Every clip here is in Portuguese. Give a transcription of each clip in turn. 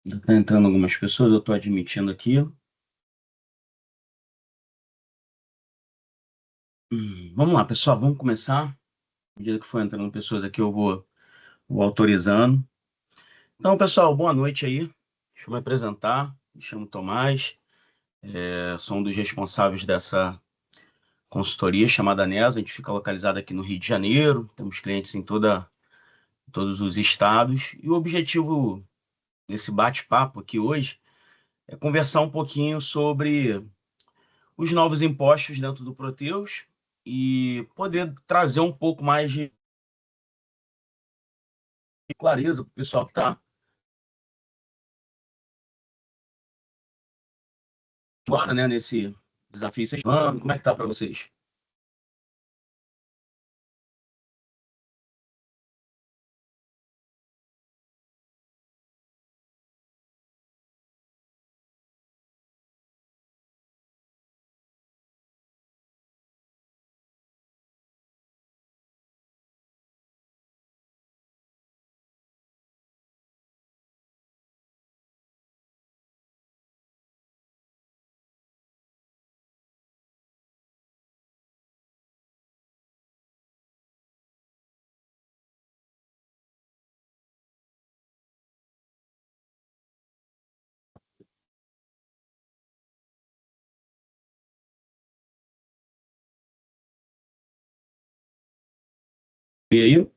Já tá entrando algumas pessoas, eu estou admitindo aqui. Vamos lá, pessoal, vamos começar. À medida que for entrando pessoas aqui, eu vou autorizando. Então, pessoal, boa noite aí. Deixa eu me apresentar. Me chamo Tomás, sou um dos responsáveis dessa consultoria chamada NESA. A gente fica localizado aqui no Rio de Janeiro, temos clientes todos os estados. E o objetivo desse bate-papo aqui hoje é conversar um pouquinho sobre os novos impostos dentro do Proteus e poder trazer um pouco mais de clareza para o pessoal que está agora, né, nesse desafio. Como é que tá para vocês? E aí?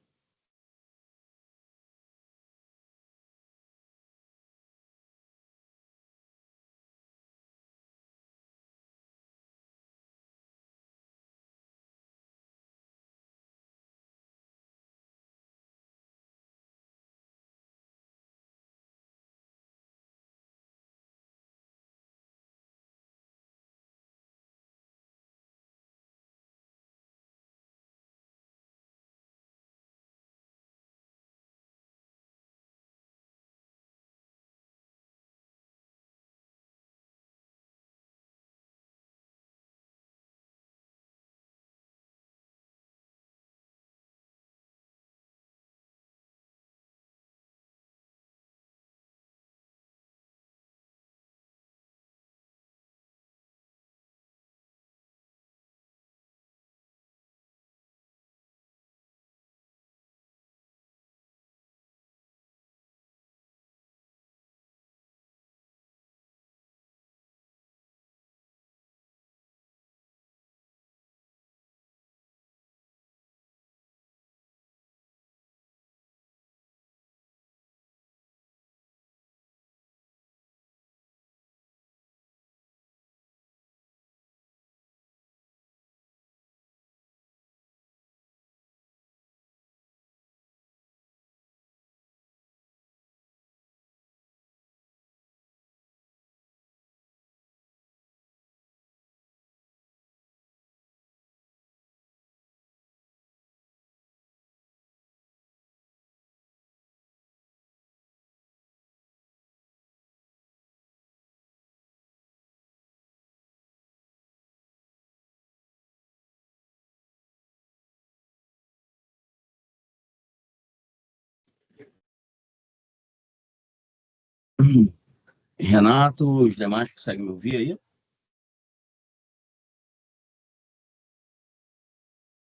Renato, os demais conseguem me ouvir aí?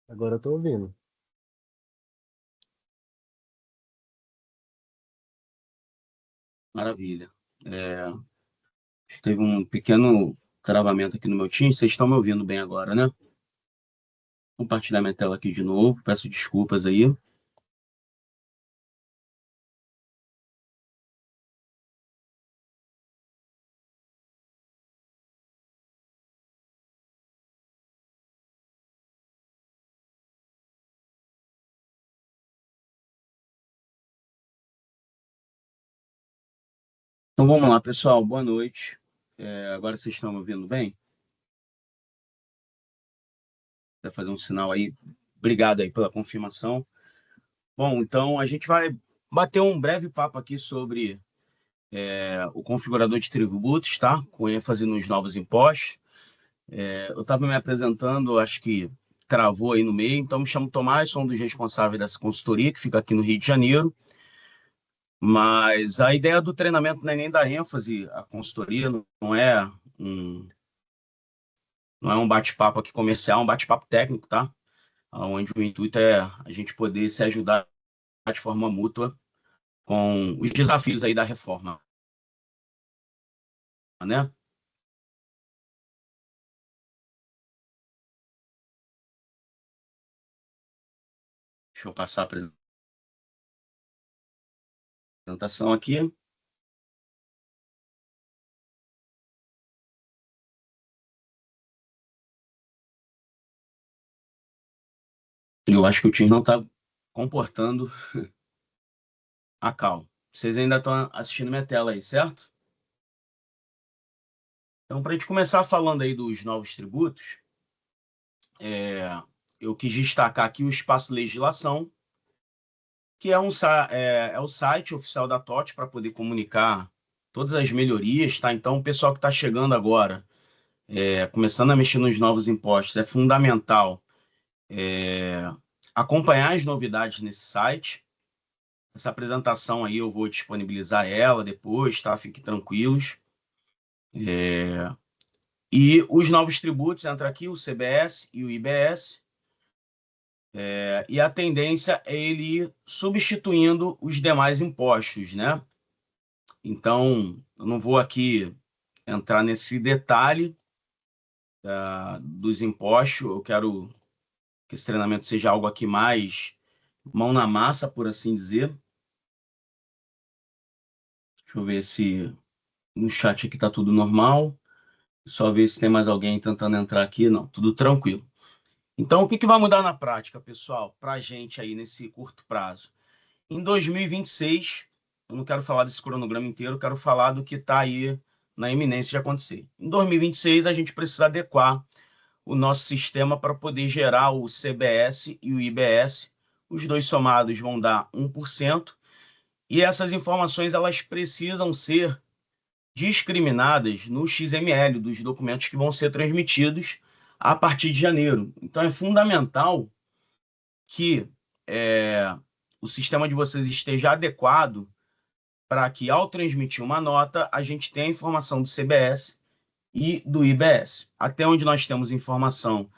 Agora eu tô ouvindo. Maravilha. É, teve um pequeno travamento aqui no meu Teams. Vocês estão me ouvindo bem agora, né? Vou compartilhar minha tela aqui de novo. Peço desculpas aí. Então vamos lá, pessoal. Boa noite. Agora vocês estão me ouvindo bem? Vai fazer um sinal aí. Obrigado aí pela confirmação. Bom, então a gente vai bater um breve papo aqui sobre o configurador de tributos, tá? Com ênfase nos novos impostos. Eu estava me apresentando, acho que travou aí no meio, então me chamo Tomás, sou um dos responsáveis dessa consultoria que fica aqui no Rio de Janeiro. Mas a ideia do treinamento não é nem dar ênfase à consultoria, um, não é um bate-papo aqui comercial, é um bate-papo técnico, tá? Onde o intuito é a gente poder se ajudar de forma mútua com os desafios aí da reforma, né? Deixa eu passar a apresentação aqui. Eu acho que o time não está comportando a cal. Vocês ainda estão assistindo minha tela aí, certo? Então, para a gente começar falando aí dos novos tributos, eu quis destacar aqui o espaço legislação, que é o site oficial da TOT para poder comunicar todas as melhorias, tá? Então, o pessoal que está chegando agora, começando a mexer nos novos impostos, é fundamental acompanhar as novidades nesse site. Essa apresentação aí eu vou disponibilizar ela depois, tá? Fiquem tranquilos. E os novos tributos, entra aqui o CBS e o IBS, e a tendência é ele ir substituindo os demais impostos, né? Então, eu não vou aqui entrar nesse detalhe dos impostos, eu quero que esse treinamento seja algo aqui mais mão na massa, por assim dizer. Deixa eu ver se no chat aqui está tudo normal. Só ver se tem mais alguém tentando entrar aqui. Não, tudo tranquilo. Então, o que vai mudar na prática, pessoal, para a gente aí nesse curto prazo? Em 2026, eu não quero falar desse cronograma inteiro, eu quero falar do que está aí na iminência de acontecer. Em 2026, a gente precisa adequar o nosso sistema para poder gerar o CBS e o IBS. Os dois somados vão dar 1%, e essas informações elas precisam ser discriminadas no XML dos documentos que vão ser transmitidos a partir de janeiro. Então, é fundamental que o sistema de vocês esteja adequado para que, ao transmitir uma nota, a gente tenha a informação do CBS e do IBS. Até onde nós temos informação,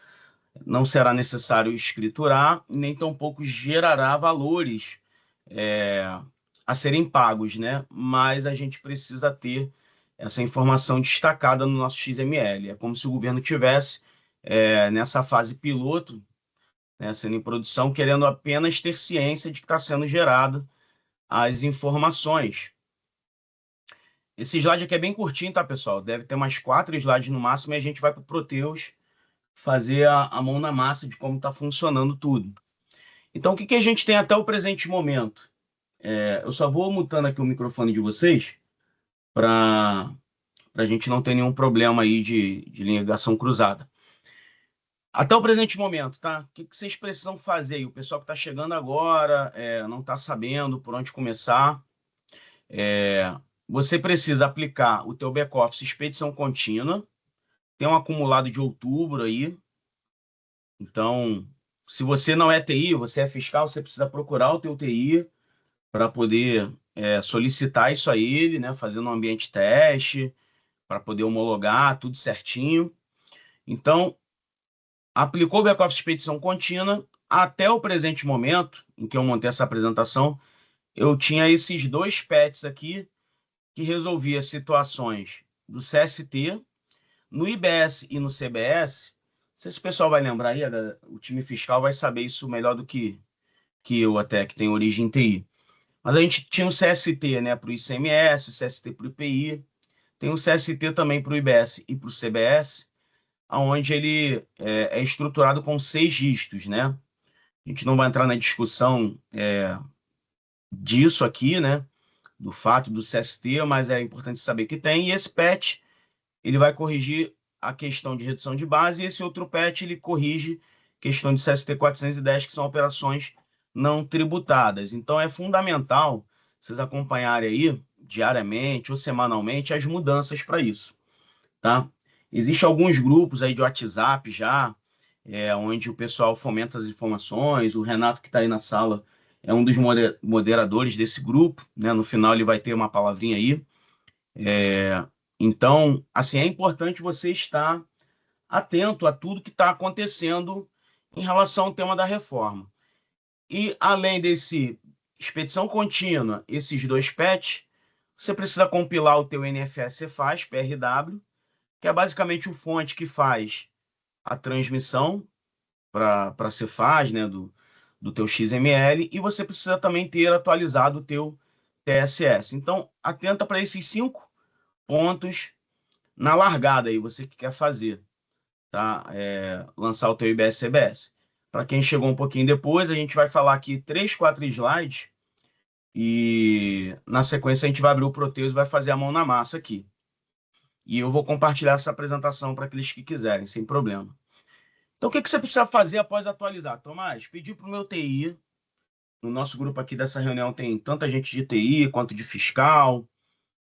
não será necessário escriturar, nem tampouco gerará valores a serem pagos, né? Mas a gente precisa ter essa informação destacada no nosso XML. É como se o governo tivesse nessa fase piloto, né, sendo em produção, querendo apenas ter ciência de que está sendo gerada as informações. Esse slide aqui é bem curtinho, tá, pessoal? Deve ter mais 4 slides no máximo e a gente vai para o Proteus fazer a mão na massa de como está funcionando tudo. Então, o que a gente tem até o presente momento? Eu só vou mutando aqui o microfone de vocês para a gente não ter nenhum problema aí de ligação cruzada. Até o presente momento, tá? O que vocês precisam fazer aí? O pessoal que está chegando agora não está sabendo por onde começar. Você precisa aplicar o teu back-office expedição contínua. Tem um acumulado de outubro aí. Então, se você não é TI, você é fiscal, você precisa procurar o teu TI para poder solicitar isso a ele, né? Fazendo um ambiente teste, para poder homologar tudo certinho. Então, aplicou o back-office expedição contínua. Até o presente momento, em que eu montei essa apresentação, eu tinha esses dois patches aqui que resolvia situações do CST, no IBS e no CBS. Não sei se o pessoal vai lembrar aí, o time fiscal vai saber isso melhor do que eu até, que tem origem em TI. Mas a gente tinha o CST, né, para o ICMS, o CST para o IPI, tem o CST também para o IBS e para o CBS, onde ele é estruturado com 6 dígitos, né? A gente não vai entrar na discussão disso aqui, né? Do fato do CST, mas é importante saber que tem. E esse patch, ele vai corrigir a questão de redução de base, e esse outro patch, ele corrige questão de CST 410, que são operações não tributadas. Então, é fundamental vocês acompanharem aí, diariamente ou semanalmente, as mudanças para isso, tá? Existem alguns grupos aí de WhatsApp já, onde o pessoal fomenta as informações. O Renato, que está aí na sala, é um dos moderadores desse grupo, né? No final ele vai ter uma palavrinha aí. Então, assim, é importante você estar atento a tudo que está acontecendo em relação ao tema da reforma. E além desse expedição contínua, esses dois patches, você precisa compilar o teu NFS Cefaz, PRW, que é basicamente o fonte que faz a transmissão para a Cefaz, né, do teu XML, e você precisa também ter atualizado o teu TSS. Então, atenta para esses 5 pontos na largada aí, você que quer fazer, tá? Lançar o teu IBS-CBS. Para quem chegou um pouquinho depois, a gente vai falar aqui 3, 4 slides e na sequência a gente vai abrir o Proteus e vai fazer a mão na massa aqui. E eu vou compartilhar essa apresentação para aqueles que quiserem, sem problema. Então, o que você precisa fazer após atualizar? Tomás, pedir para o meu TI. No nosso grupo aqui dessa reunião tem tanta gente de TI quanto de fiscal.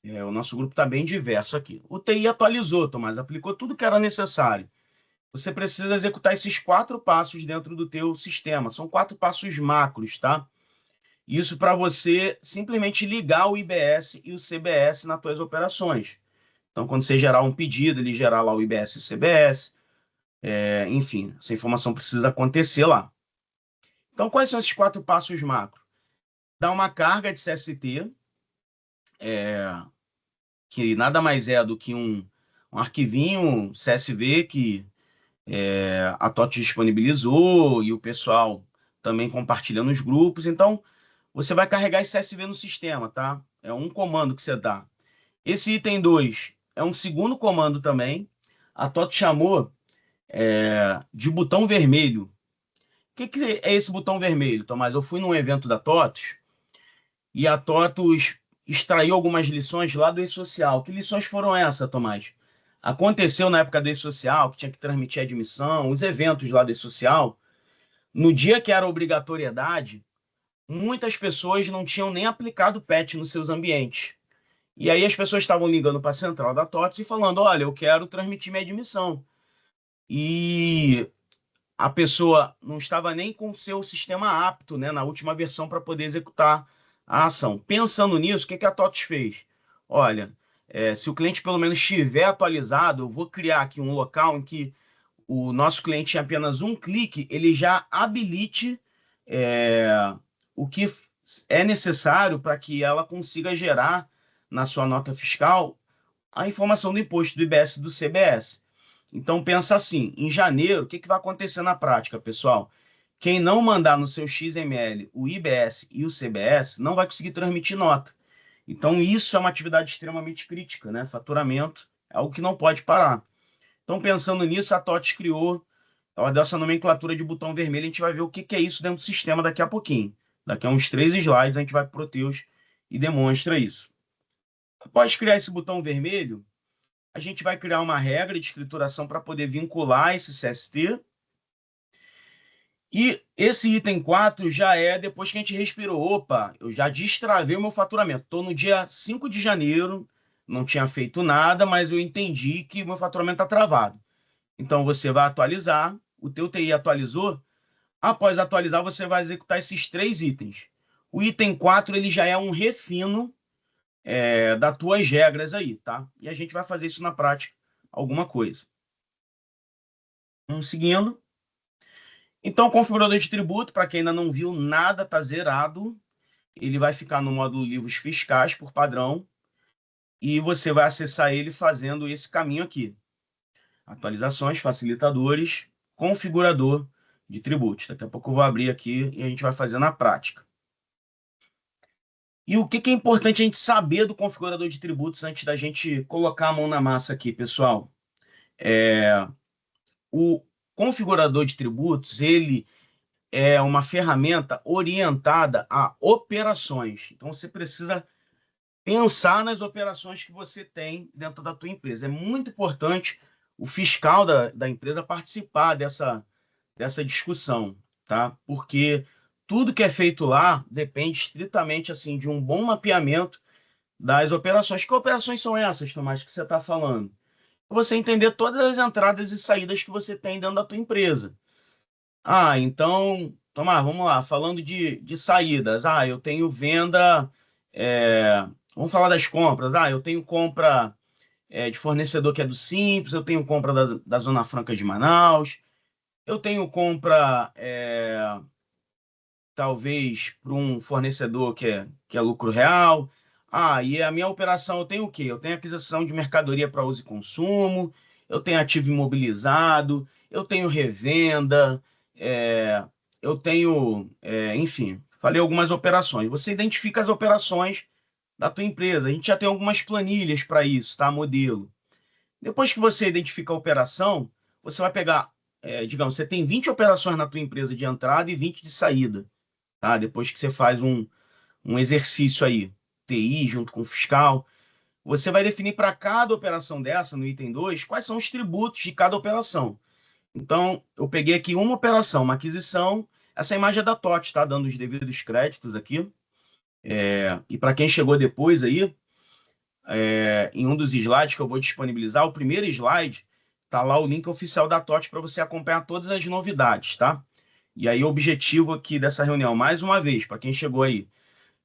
O nosso grupo está bem diverso aqui. O TI atualizou, Tomás, aplicou tudo que era necessário. Você precisa executar esses 4 passos dentro do teu sistema. São 4 passos macros, tá? Isso para você simplesmente ligar o IBS e o CBS nas tuas operações. Então, quando você gerar um pedido, ele gerar lá o IBS e o CBS. Enfim, essa informação precisa acontecer lá. Então, quais são esses 4 passos macro? Dá uma carga de CST, que nada mais é do que um arquivinho CSV que a TOTS disponibilizou e o pessoal também compartilha nos grupos. Então, você vai carregar esse CSV no sistema, tá? É um comando que você dá. Esse item 2 é um segundo comando também. A TOTS chamou de botão vermelho. O que é esse botão vermelho, Tomás? Eu fui num evento da TOTS e a TOTS extraiu algumas lições lá do E-Social. Que lições foram essas, Tomás? Aconteceu na época do E-Social, que tinha que transmitir a admissão, os eventos lá do E-Social. No dia que era obrigatoriedade, muitas pessoas não tinham nem aplicado o patch nos seus ambientes. E aí as pessoas estavam ligando para a central da TOTS e falando, olha, eu quero transmitir minha admissão. E a pessoa não estava nem com o seu sistema apto, né, na última versão para poder executar a ação. Pensando nisso, o que a TOTS fez? Olha, se o cliente pelo menos estiver atualizado, eu vou criar aqui um local em que o nosso cliente em apenas um clique, ele já habilite o que é necessário para que ela consiga gerar na sua nota fiscal a informação do imposto do IBS e do CBS. Então, pensa assim, em janeiro, o que vai acontecer na prática, pessoal? Quem não mandar no seu XML o IBS e o CBS não vai conseguir transmitir nota. Então, isso é uma atividade extremamente crítica, né? Faturamento é algo que não pode parar. Então, pensando nisso, a TOTS criou, ela deu essa nomenclatura de botão vermelho, a gente vai ver o que é isso dentro do sistema daqui a pouquinho. Daqui a uns 3 slides, a gente vai para o Proteus e demonstra isso. Após criar esse botão vermelho, a gente vai criar uma regra de escrituração para poder vincular esse CST. E esse item 4 já é depois que a gente respirou. Opa, eu já destravei o meu faturamento. Estou no dia 5 de janeiro, não tinha feito nada, mas eu entendi que o meu faturamento está travado. Então, você vai atualizar, o teu TI atualizou. Após atualizar, você vai executar esses 3 itens. O item 4 ele já é um refino das tuas regras aí, tá? E a gente vai fazer isso na prática, alguma coisa. Vamos seguindo. Então, o configurador de tributo, para quem ainda não viu, nada está zerado. Ele vai ficar no módulo livros fiscais, por padrão. E você vai acessar ele fazendo esse caminho aqui. Atualizações, facilitadores, configurador de tributos. Daqui a pouco eu vou abrir aqui e a gente vai fazer na prática. E o que é importante a gente saber do configurador de tributos antes da gente colocar a mão na massa aqui, pessoal? O configurador de tributos, ele é uma ferramenta orientada a operações. Então, você precisa pensar nas operações que você tem dentro da tua empresa. É muito importante o fiscal da empresa participar dessa discussão, tá? Porque tudo que é feito lá depende estritamente assim de um bom mapeamento das operações. Que operações são essas, Tomás, que você está falando? Você entender todas as entradas e saídas que você tem dentro da tua empresa. Então Tomás, vamos lá, falando de saídas. Eu tenho venda. Vamos falar das compras. Eu tenho compra de fornecedor que é do Simples, eu tenho compra da Zona Franca de Manaus, eu tenho compra, talvez, para um fornecedor que é lucro real. E a minha operação eu tenho o quê? Eu tenho aquisição de mercadoria para uso e consumo, eu tenho ativo imobilizado, eu tenho revenda, é, eu tenho, enfim, falei algumas operações. Você identifica as operações da tua empresa. A gente já tem algumas planilhas para isso, tá? Modelo. Depois que você identifica a operação, você vai pegar, digamos, você tem 20 operações na tua empresa de entrada e 20 de saída, tá? Depois que você faz um exercício aí, TI junto com o fiscal, você vai definir para cada operação dessa, no item 2 quais são os tributos de cada operação. Então, eu peguei aqui uma operação, uma aquisição, essa imagem é da TOTS, tá? Dando os devidos créditos aqui. E para quem chegou depois aí, em um dos slides que eu vou disponibilizar, o primeiro slide, tá lá o link oficial da TOTS para você acompanhar todas as novidades, tá? E aí, o objetivo aqui dessa reunião, mais uma vez, para quem chegou aí,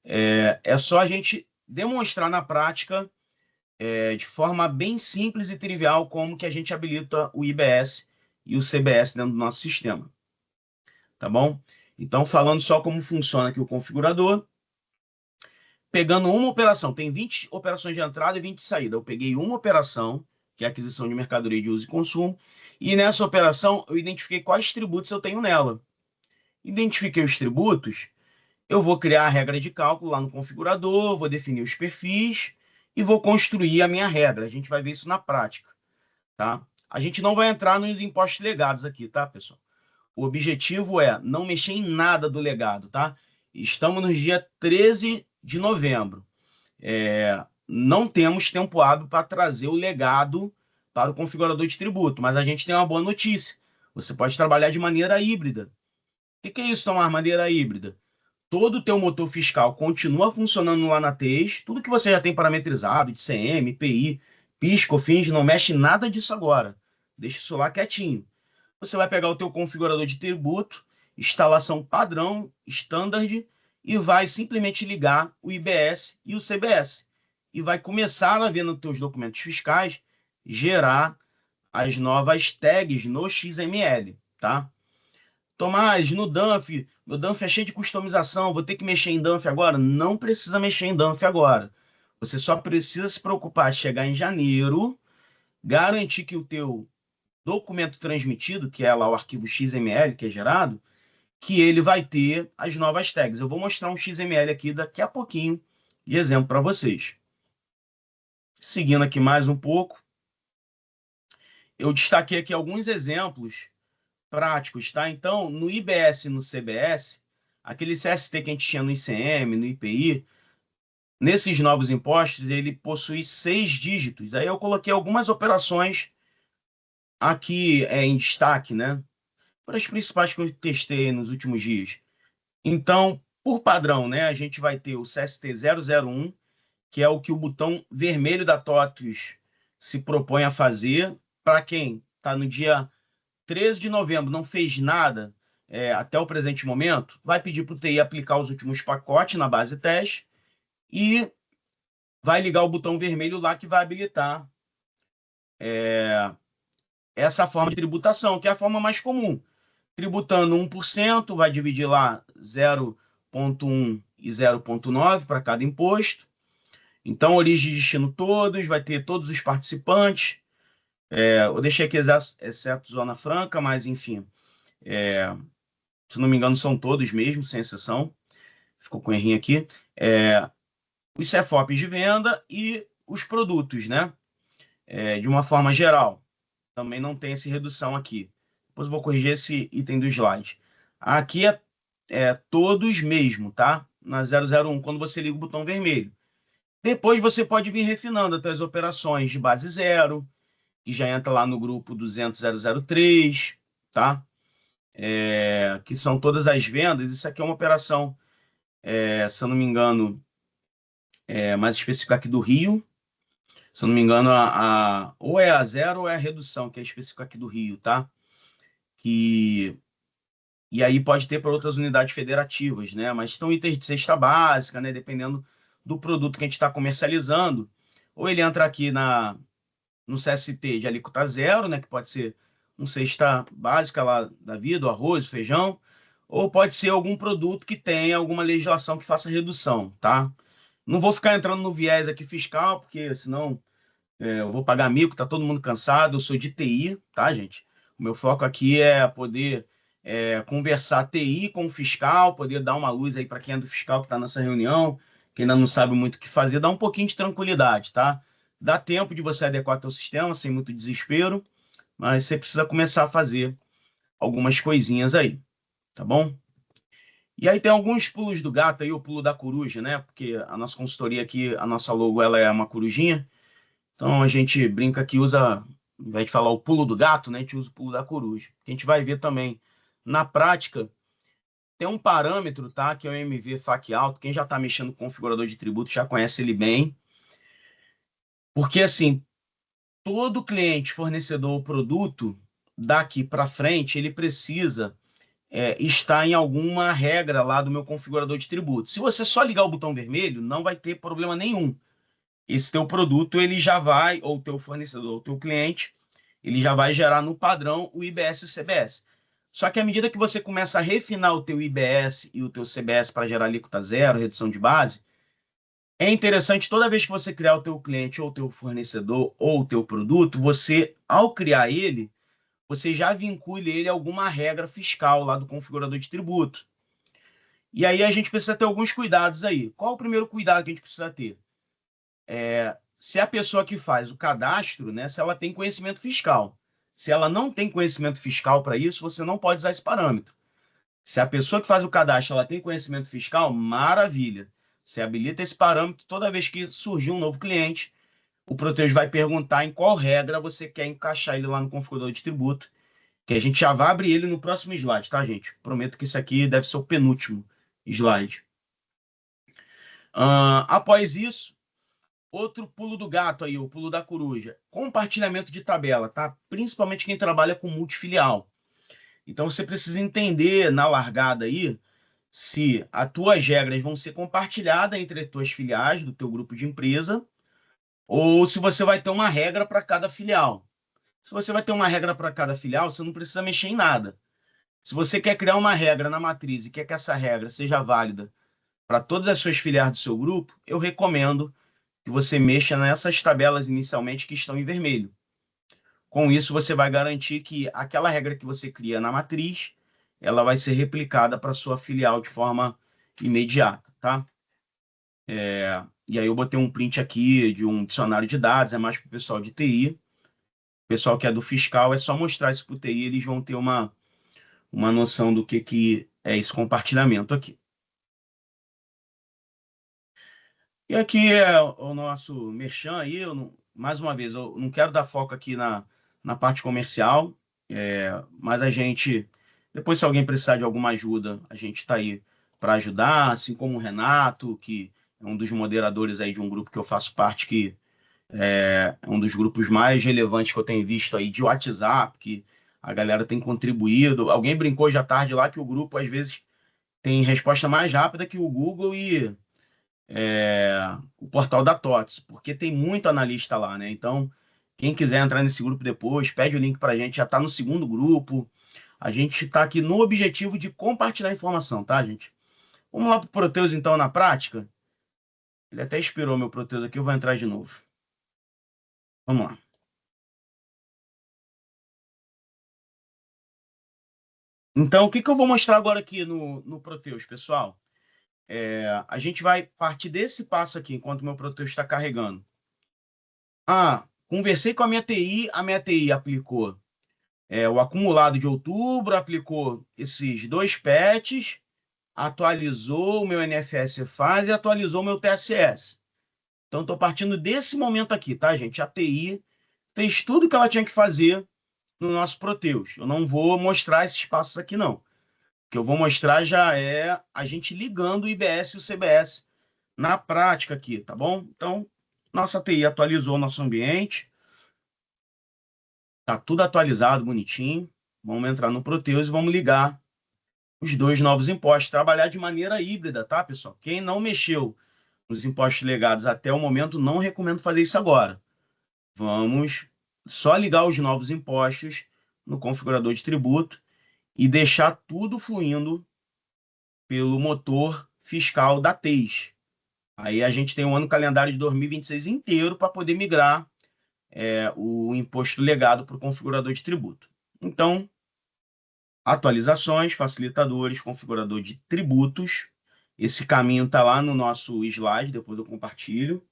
é só a gente demonstrar na prática, de forma bem simples e trivial, como que a gente habilita o IBS e o CBS dentro do nosso sistema, tá bom? Então, falando só como funciona aqui o configurador, pegando uma operação, tem 20 operações de entrada e 20 de saída. Eu peguei uma operação, que é a aquisição de mercadoria de uso e consumo, e nessa operação eu identifiquei quais tributos eu tenho nela. Identifiquei os tributos, eu vou criar a regra de cálculo lá no configurador, vou definir os perfis e vou construir a minha regra. A gente vai ver isso na prática, tá? A gente não vai entrar nos impostos legados aqui, tá, pessoal? O objetivo é não mexer em nada do legado, tá? Estamos no dia 13 de novembro. Não temos tempo hábil para trazer o legado para o configurador de tributo, mas a gente tem uma boa notícia. Você pode trabalhar de maneira híbrida. O que é isso, tomar maneira híbrida? Todo o teu motor fiscal continua funcionando lá na TES, tudo que você já tem parametrizado, de CM, IPI, PIS, COFINS, não mexe em nada disso agora. Deixa isso lá quietinho. Você vai pegar o teu configurador de tributo, instalação padrão, standard, e vai simplesmente ligar o IBS e o CBS. E vai começar a ver nos teus documentos fiscais, gerar as novas tags no XML, tá? Tomás, no Dunf, meu Dunf é cheio de customização, vou ter que mexer em Dunf agora? Não precisa mexer em Dunf agora. Você só precisa se preocupar de chegar em janeiro, garantir que o teu documento transmitido, que é lá o arquivo XML que é gerado, que ele vai ter as novas tags. Eu vou mostrar um XML aqui daqui a pouquinho de exemplo para vocês. Seguindo aqui mais um pouco, eu destaquei aqui alguns exemplos práticos, tá? Então, no IBS e no CBS, aquele CST que a gente tinha no ICM, no IPI, nesses novos impostos, ele possui 6 dígitos. Aí eu coloquei algumas operações aqui em destaque, né? Para as principais que eu testei nos últimos dias. Então, por padrão, né, a gente vai ter o CST 001, que é o que o botão vermelho da TOTUS se propõe a fazer. Para quem está no dia 13 de novembro, não fez nada até o presente momento, vai pedir para o TI aplicar os últimos pacotes na base teste e vai ligar o botão vermelho lá que vai habilitar essa forma de tributação, que é a forma mais comum. Tributando 1%, vai dividir lá 0,1 e 0,9 para cada imposto. Então, origem e destino todos, vai ter todos os participantes. Eu deixei aqui exceto Zona Franca, mas enfim, se não me engano, são todos mesmo, sem exceção. Ficou com errinho aqui. Os CFOPs de venda e os produtos, né? De uma forma geral. Também não tem essa redução aqui. Depois eu vou corrigir esse item do slide. Aqui é todos mesmo, tá? Na 001, quando você liga o botão vermelho. Depois você pode vir refinando até as operações de base zero, que já entra lá no grupo 200.003, tá? Que são todas as vendas. Isso aqui é uma operação, se eu não me engano, mais específica aqui do Rio. Se eu não me engano, ou é a zero ou é a redução, que é específica aqui do Rio, tá? Que e aí pode ter para outras unidades federativas, né? Mas são itens de cesta básica, né? Dependendo do produto que a gente está comercializando, ou ele entra aqui no CST de alíquota zero, né? Que pode ser uma cesta básica lá da vida, o arroz, o feijão, ou pode ser algum produto que tenha alguma legislação que faça redução, tá? Não vou ficar entrando no viés aqui fiscal, porque senão eu vou pagar mico, tá todo mundo cansado. Eu sou de TI, tá, gente? O meu foco aqui é poder conversar TI com o fiscal, poder dar uma luz aí para quem é do fiscal que está nessa reunião, que ainda não sabe muito o que fazer, dar um pouquinho de tranquilidade, tá? Dá tempo de você adequar teu sistema sem muito desespero, mas você precisa começar a fazer algumas coisinhas aí, tá bom? E aí tem alguns pulos do gato aí, o pulo da coruja, né? Porque a nossa consultoria aqui, a nossa logo, ela é uma corujinha. Então a gente brinca que usa, ao invés de falar o pulo do gato, né, a gente usa o pulo da coruja. Que a gente vai ver também na prática, tem um parâmetro, tá, que é o MV FAQ alto. Quem já está mexendo com configurador de tributo já conhece ele bem. Porque assim, todo cliente, fornecedor ou produto, daqui para frente, ele precisa estar em alguma regra lá do meu configurador de tributo. Se você só ligar o botão vermelho, não vai ter problema nenhum. Esse teu produto, ele já vai, ou teu fornecedor, ou teu cliente, ele já vai gerar no padrão o IBS e o CBS. Só que à medida que você começa a refinar o teu IBS e o teu CBS para gerar alíquota zero, redução de base, é interessante toda vez que você criar o teu cliente, ou o teu fornecedor, ou o teu produto, você, ao criar ele, você já vincule ele a alguma regra fiscal lá do configurador de tributo. E aí a gente precisa ter alguns cuidados aí. Qual o primeiro cuidado que a gente precisa ter? Se a pessoa que faz o cadastro, né, se ela tem conhecimento fiscal. Se ela não tem conhecimento fiscal para isso, você não pode usar esse parâmetro. Se a pessoa que faz o cadastro ela tem conhecimento fiscal, maravilha. Você habilita esse parâmetro toda vez que surgir um novo cliente, o Protege vai perguntar em qual regra você quer encaixar ele lá no configurador de tributo, que a gente já vai abrir ele no próximo slide, tá, gente? Prometo que esse aqui deve ser o penúltimo slide. Após isso, outro pulo do gato aí, o pulo da coruja. Compartilhamento de tabela, tá? Principalmente quem trabalha com multifilial. Então você precisa entender na largada aí se as tuas regras vão ser compartilhadas entre as tuas filiais do teu grupo de empresa ou se você vai ter uma regra para cada filial. Se você vai ter uma regra para cada filial, você não precisa mexer em nada. Se você quer criar uma regra na matriz e quer que essa regra seja válida para todas as suas filiais do seu grupo, eu recomendo que você mexa nessas tabelas inicialmente que estão em vermelho. Com isso, você vai garantir que aquela regra que você cria na matriz, ela vai ser replicada para sua filial de forma imediata, tá? E aí eu botei um print aqui de um dicionário de dados, é mais para o pessoal de TI. O pessoal que é do fiscal, é só mostrar isso para o TI, eles vão ter uma noção do que é esse compartilhamento aqui. E aqui é o nosso merchan aí, mais uma vez, eu não quero dar foco aqui na parte comercial, mas a gente, depois se alguém precisar de alguma ajuda, a gente está aí para ajudar, assim como o Renato, que é um dos moderadores aí de um grupo que eu faço parte, que é um dos grupos mais relevantes que eu tenho visto aí de WhatsApp, que a galera tem contribuído. Alguém brincou já tarde lá que o grupo, às vezes, tem resposta mais rápida que o Google e o portal da TOTS, porque tem muito analista lá, né? Então, quem quiser entrar nesse grupo depois, pede o link para a gente, já está no segundo grupo. A gente está aqui no objetivo de compartilhar informação, tá, gente? Vamos lá para o Proteus, então, na prática. Ele até expirou meu Proteus aqui, eu vou entrar de novo. Vamos lá. Então, o que eu vou mostrar agora aqui no Proteus, pessoal? A gente vai partir desse passo aqui, enquanto o meu Proteus está carregando. Conversei com a minha TI aplicou o acumulado de outubro, aplicou esses dois patches, atualizou o meu NFS fase e atualizou o meu TSS. Então, estou partindo desse momento aqui, tá, gente? A TI fez tudo que ela tinha que fazer no nosso Proteus. Eu não vou mostrar esses passos aqui, não. O que eu vou mostrar já é a gente ligando o IBS e o CBS na prática aqui, tá bom? Então, nossa TI atualizou o nosso ambiente, tá tudo atualizado, bonitinho. Vamos entrar no Proteus e vamos ligar os dois novos impostos, trabalhar de maneira híbrida, tá, pessoal? Quem não mexeu nos impostos legados até o momento, não recomendo fazer isso agora. Vamos só ligar os novos impostos no configurador de tributo e deixar tudo fluindo pelo motor fiscal da TES. Aí a gente tem um ano calendário de 2026 inteiro para poder migrar o imposto legado para o configurador de tributo. Então, atualizações, facilitadores, configurador de tributos. Esse caminho está lá no nosso slide, depois eu compartilho.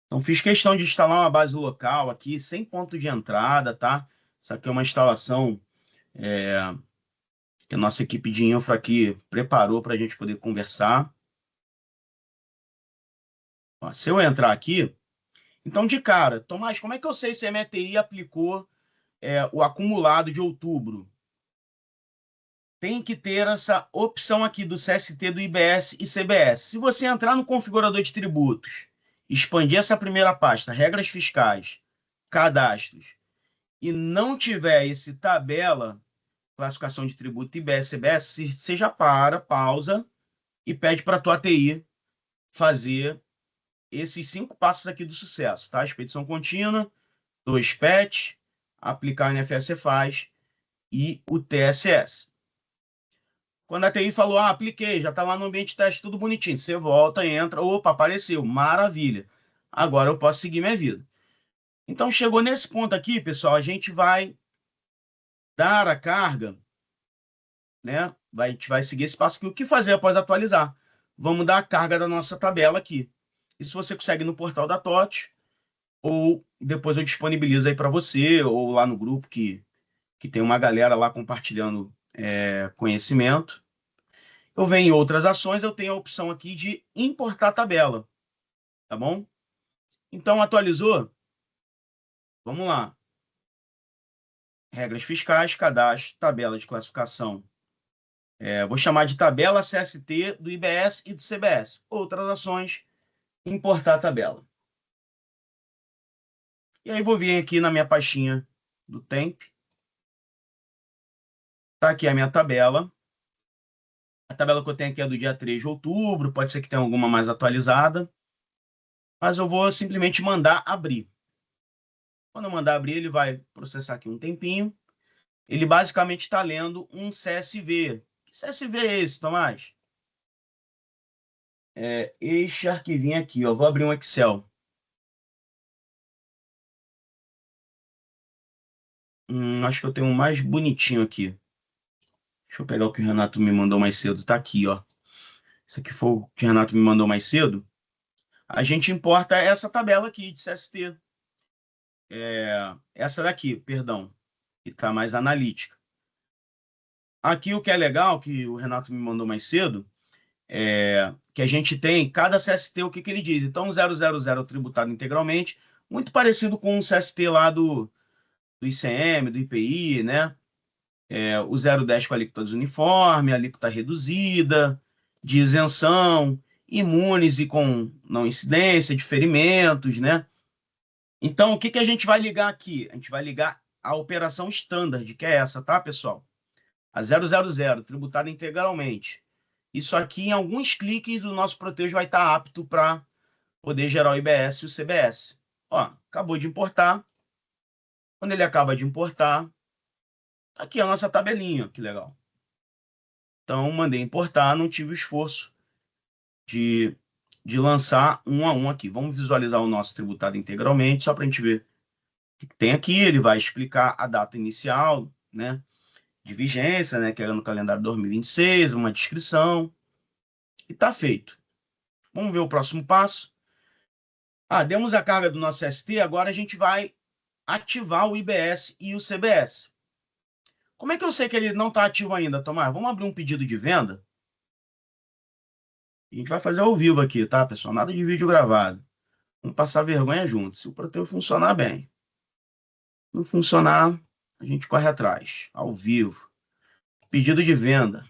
Então, fiz questão de instalar uma base local aqui, sem ponto de entrada, tá? Isso aqui é uma instalação que a nossa equipe de infra aqui preparou para a gente poder conversar. Ó, se eu entrar aqui, então de cara, Tomás, como é que eu sei se a MTI aplicou o acumulado de outubro? Tem que ter essa opção aqui do CST, do IBS e CBS. Se você entrar no configurador de tributos, expandir essa primeira pasta, regras fiscais, cadastros, e não tiver esse tabela, classificação de tributo IBS, CBS, você já pausa e pede para a tua TI fazer esses 5 passos aqui do sucesso, tá? Expedição contínua, 2 PET, aplicar o NFS faz e o TSS. Quando a TI falou, apliquei, já está lá no ambiente de teste, tudo bonitinho. Você volta, entra, opa, apareceu, maravilha. Agora eu posso seguir minha vida. Então, chegou nesse ponto aqui, pessoal, a gente vai dar a carga, né? A gente vai seguir esse passo aqui. O que fazer após atualizar? Vamos dar a carga da nossa tabela aqui. Isso você consegue no portal da TOTS, ou depois eu disponibilizo aí para você, ou lá no grupo que tem uma galera lá compartilhando conhecimento. Eu venho em outras ações, eu tenho a opção aqui de importar tabela, tá bom? Então, atualizou? Vamos lá. Regras fiscais, cadastro, tabela de classificação. Vou chamar de tabela CST do IBS e do CBS. Outras ações, importar a tabela. E aí vou vir aqui na minha pastinha do temp. Tá aqui a minha tabela. A tabela que eu tenho aqui é do dia 3 de outubro, pode ser que tenha alguma mais atualizada, mas eu vou simplesmente mandar abrir. Quando eu mandar abrir, ele vai processar aqui um tempinho. Ele basicamente está lendo um CSV. Que CSV é esse, Tomás? Este arquivinho aqui, ó. Vou abrir um Excel. Acho que eu tenho um mais bonitinho aqui. Deixa eu pegar o que o Renato me mandou mais cedo. Tá aqui, ó. Isso aqui foi o que o Renato me mandou mais cedo. A gente importa essa tabela aqui de CST. Essa daqui, perdão, que está mais analítica. Aqui o que é legal, que o Renato me mandou mais cedo, que a gente tem cada CST, o que, que ele diz. Então, 000 tributado integralmente, muito parecido com o CST lá do ICM, do IPI, né? O 010 com a alíquota uniforme, a alíquota reduzida, de isenção, imunes e com não incidência, de ferimentos, né? Então, o que, que a gente vai ligar aqui? A gente vai ligar a operação standard, que é essa, tá, pessoal? A 000, tributada integralmente. Isso aqui, em alguns cliques, o nosso Proteus vai estar apto para poder gerar o IBS e o CBS. Ó, acabou de importar. Quando ele acaba de importar, aqui é a nossa tabelinha, que legal. Então, mandei importar, não tive o esforço de, de lançar um a um aqui. Vamos visualizar o nosso tributado integralmente, só para a gente ver o que tem aqui. Ele vai explicar a data inicial, né, de vigência, né, que era no calendário 2026, uma descrição, e está feito. Vamos ver o próximo passo. Demos a carga do nosso ST, agora a gente vai ativar o IBS e o CBS. Como é que eu sei que ele não está ativo ainda, Tomás? Vamos abrir um pedido de venda? A gente vai fazer ao vivo aqui, tá, pessoal? Nada de vídeo gravado. Vamos passar vergonha junto. Se o Proteus funcionar bem. Não funcionar, a gente corre atrás, ao vivo. Pedido de venda.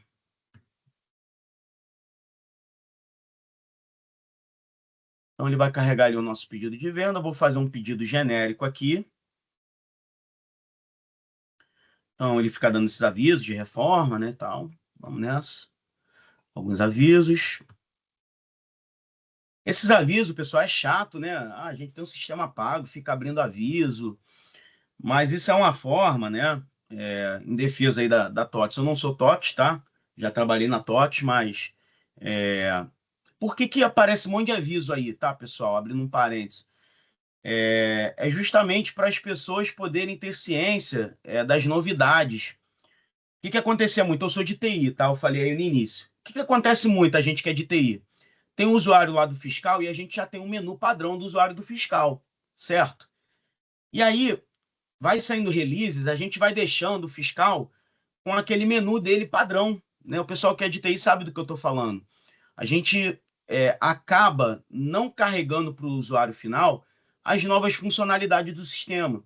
Então, ele vai carregar ali o nosso pedido de venda. Eu vou fazer um pedido genérico aqui. Então, ele fica dando esses avisos de reforma, né, tal. Vamos nessa. Alguns avisos. Esses avisos, pessoal, é chato, né? Ah, a gente tem um sistema pago, fica abrindo aviso. Mas isso é uma forma, né? Em defesa aí da TOTS. Eu não sou TOTS, tá? Já trabalhei na TOTS, mas... por que que aparece um monte de aviso aí, tá, pessoal? Abrindo um parênteses. É justamente para as pessoas poderem ter ciência das novidades. O que que acontecia muito? Eu sou de TI, tá? Eu falei aí no início. O que que acontece muito, a gente que é de TI? Tem um usuário lá do fiscal e a gente já tem um menu padrão do usuário do fiscal, certo? E aí, vai saindo releases, a gente vai deixando o fiscal com aquele menu dele padrão, né? O pessoal que é de TI sabe do que eu estou falando. A gente acaba não carregando para o usuário final as novas funcionalidades do sistema.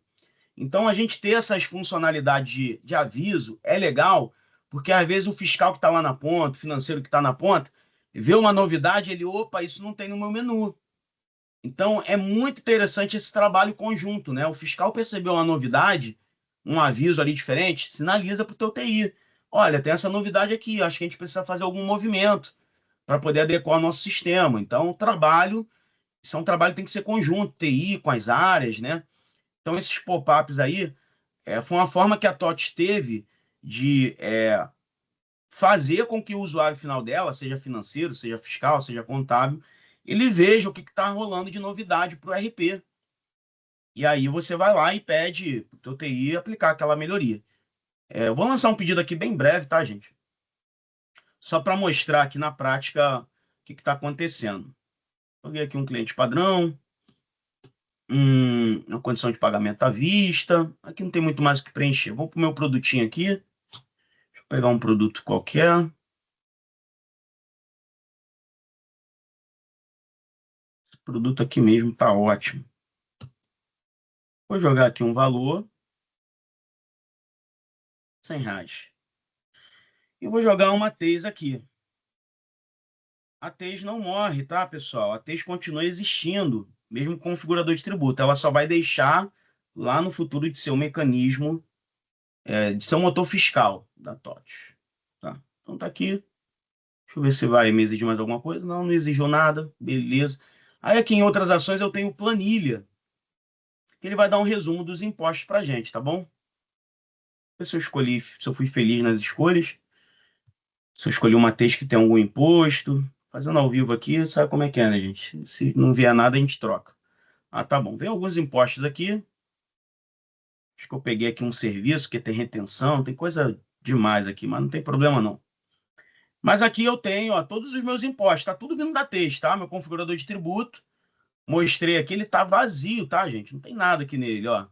Então, a gente ter essas funcionalidades de aviso é legal, porque às vezes o fiscal que está lá na ponta, o financeiro que está na ponta, vê uma novidade, ele, opa, isso não tem no meu menu. Então, é muito interessante esse trabalho conjunto, né? O fiscal percebeu uma novidade, um aviso ali diferente, sinaliza para o teu TI. Olha, tem essa novidade aqui, acho que a gente precisa fazer algum movimento para poder adequar o nosso sistema. Então, o trabalho, isso é um trabalho que tem que ser conjunto, TI com as áreas, né? Então, esses pop-ups aí, foi uma forma que a TOTS teve de fazer com que o usuário final dela, seja financeiro, seja fiscal, seja contábil, ele veja o que está rolando de novidade para o RP. E aí você vai lá e pede para o teu TI aplicar aquela melhoria. Eu vou lançar um pedido aqui bem breve, tá, gente? Só para mostrar aqui na prática o que está acontecendo. Eu vi aqui um cliente padrão, uma condição de pagamento à vista. Aqui não tem muito mais o que preencher. Vou para o meu produtinho aqui. Deixa eu pegar um produto qualquer. Esse produto aqui mesmo está ótimo. Vou jogar aqui um valor, R$ 100. E vou jogar uma TES aqui. A TES não morre, tá, pessoal? A TES continua existindo, mesmo com o configurador de tributo. Ela só vai deixar lá no futuro de ser um mecanismo, de ser um motor fiscal da TOTS. Tá? Então tá aqui. Deixa eu ver se vai me exigir mais alguma coisa. Não, não exigiu nada. Beleza. Aí aqui em outras ações eu tenho planilha, que ele vai dar um resumo dos impostos pra gente, tá bom? Se eu escolhi, se eu fui feliz nas escolhas. Se eu escolhi uma TES que tem algum imposto. Fazendo ao vivo aqui, sabe como é que é, né, gente? Se não vier nada, a gente troca. Ah, tá bom. Vem alguns impostos aqui. Acho que eu peguei aqui um serviço que tem retenção, tem coisa demais aqui, mas não tem problema não. Mas aqui eu tenho, ó, todos os meus impostos, tá tudo vindo da TES, tá? Meu configurador de tributo. Mostrei aqui, ele tá vazio, tá, gente? Não tem nada aqui nele, ó.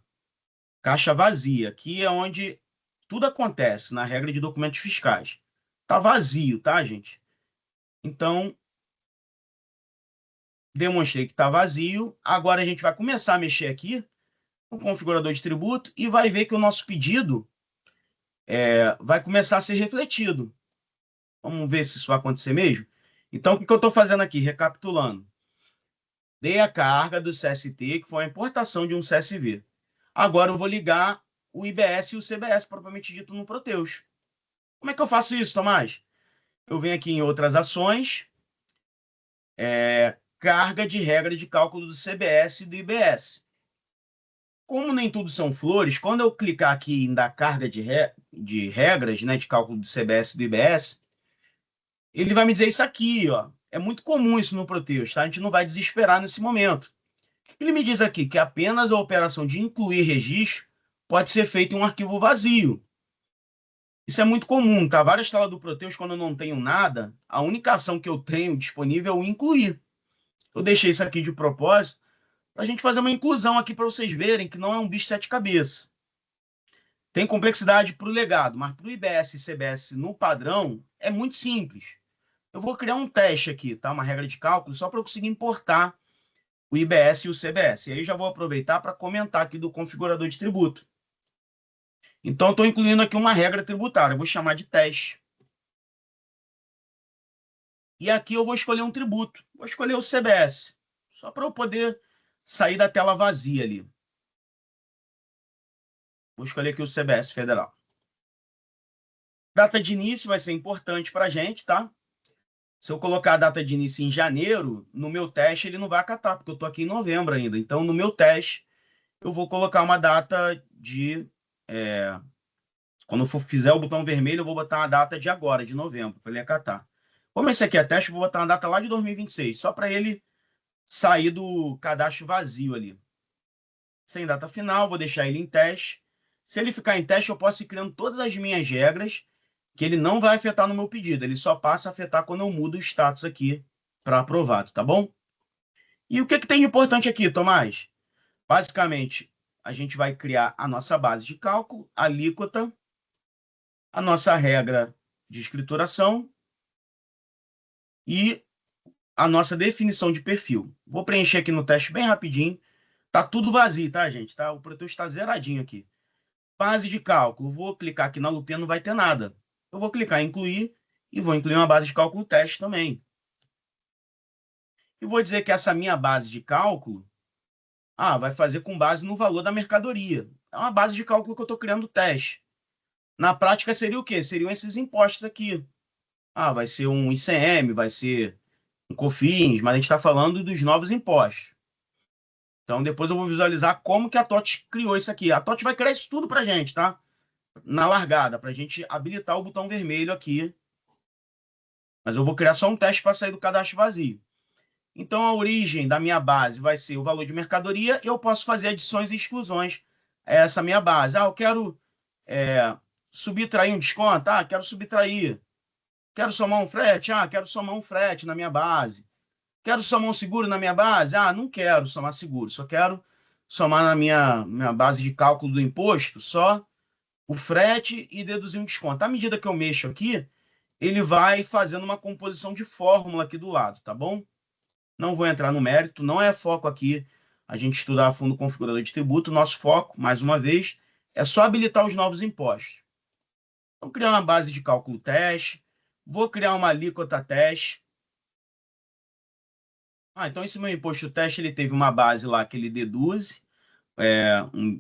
Caixa vazia. Aqui é onde tudo acontece na regra de documentos fiscais. Tá vazio, tá, gente? Então, demonstrei que está vazio. Agora a gente vai começar a mexer aqui no configurador de tributo e vai ver que o nosso pedido vai começar a ser refletido. Vamos ver se isso vai acontecer mesmo. Então, o que eu estou fazendo aqui? Recapitulando. Dei a carga do CST, que foi a importação de um CSV. Agora eu vou ligar o IBS e o CBS, propriamente dito, no Proteus. Como é que eu faço isso, Tomás? Eu venho aqui em outras ações, carga de regra de cálculo do CBS e do IBS. Como nem tudo são flores, quando eu clicar aqui em dar carga de regras, né, de cálculo do CBS e do IBS, ele vai me dizer isso aqui, ó. É muito comum isso no Proteus, tá? A gente não vai desesperar nesse momento. Ele me diz aqui que apenas a operação de incluir registro pode ser feita em um arquivo vazio. Isso é muito comum, tá? Várias telas do Proteus, quando eu não tenho nada, a única ação que eu tenho disponível é o incluir. Eu deixei isso aqui de propósito para a gente fazer uma inclusão aqui para vocês verem que não é um bicho de sete cabeças. Tem complexidade para o legado, mas para o IBS e CBS no padrão é muito simples. Eu vou criar um teste aqui, tá? Uma regra de cálculo, só para eu conseguir importar o IBS e o CBS. E aí já vou aproveitar para comentar aqui do configurador de tributo. Então, estou incluindo aqui uma regra tributária. Eu vou chamar de teste. E aqui eu vou escolher um tributo. Vou escolher o CBS. Só para eu poder sair da tela vazia ali. Vou escolher aqui o CBS Federal. Data de início vai ser importante para a gente, tá? Se eu colocar a data de início em janeiro, no meu teste ele não vai acatar, porque eu estou aqui em novembro ainda. Então, no meu teste, eu vou colocar uma data de. Quando eu fizer o botão vermelho, eu vou botar uma data de agora, de novembro, para ele acatar. Como esse aqui é teste, eu vou botar uma data lá de 2026, só para ele sair do cadastro vazio ali. Sem data final, vou deixar ele em teste. Se ele ficar em teste, eu posso ir criando todas as minhas regras, que ele não vai afetar no meu pedido. Ele só passa a afetar quando eu mudo o status aqui para aprovado, tá bom? E o que, que tem de importante aqui, Tomás? Basicamente, a gente vai criar a nossa base de cálculo, a alíquota, a nossa regra de escrituração e a nossa definição de perfil. Vou preencher aqui no teste bem rapidinho. Tá tudo vazio, tá, gente? Tá? O Proteus está zeradinho aqui. Base de cálculo. Vou clicar aqui na lupinha, não vai ter nada. Eu vou clicar em incluir e vou incluir uma base de cálculo teste também. E vou dizer que essa minha base de cálculo vai fazer com base no valor da mercadoria. É uma base de cálculo que eu estou criando teste. Na prática seria o quê? Seriam esses impostos aqui. Vai ser um ICM, vai ser um COFINS, mas a gente está falando dos novos impostos. Então depois eu vou visualizar como que a TOTS criou isso aqui. A TOTS vai criar isso tudo para a gente, tá? Na largada, para a gente habilitar o botão vermelho aqui. Mas eu vou criar só um teste para sair do cadastro vazio. Então a origem da minha base vai ser o valor de mercadoria e eu posso fazer adições e exclusões a essa minha base. Eu quero subtrair um desconto? Quero subtrair. Quero somar um frete? Quero somar um frete na minha base. Quero somar um seguro na minha base? Não quero somar seguro, só quero somar na minha base de cálculo do imposto só o frete e deduzir um desconto. À medida que eu mexo aqui, ele vai fazendo uma composição de fórmula aqui do lado, tá bom? Não vou entrar no mérito, não é foco aqui a gente estudar a fundo o configurador de tributo. Nosso foco, mais uma vez, é só habilitar os novos impostos. Então, criar uma base de cálculo teste, vou criar uma alíquota teste. Então esse meu imposto teste, ele teve uma base lá que ele deduz,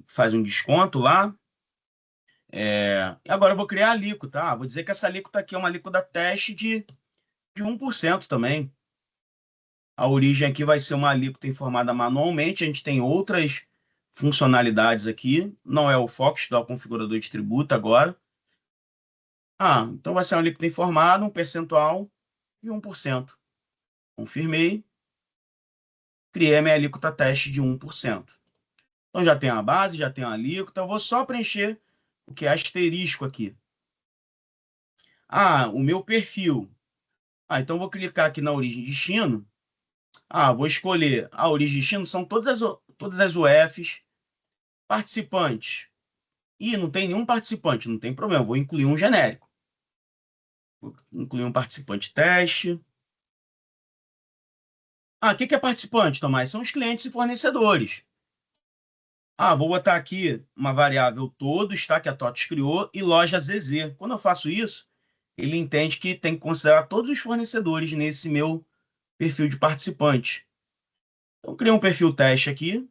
faz um desconto lá. E agora eu vou criar a alíquota. Vou dizer que essa alíquota aqui é uma alíquota teste de 1% também. A origem aqui vai ser uma alíquota informada manualmente. A gente tem outras funcionalidades aqui. Não é o foco estudar o configurador de tributo agora. Então vai ser uma alíquota informada, um percentual de 1%. Confirmei. Criei a minha alíquota teste de 1%. Então já tem a base, já tem a alíquota. Eu vou só preencher o que é asterisco aqui. O meu perfil. Então eu vou clicar aqui na origem de destino. Vou escolher a origem de destino, são todas as UFs. Participantes. Não tem nenhum participante, não tem problema. Vou incluir um genérico. Vou incluir um participante teste. O que é participante, Tomás? São os clientes e fornecedores. Vou botar aqui uma variável todos, tá? Que a TOTS criou, e loja ZZ. Quando eu faço isso, ele entende que tem que considerar todos os fornecedores nesse meu perfil de participante. Então, criei um perfil teste aqui,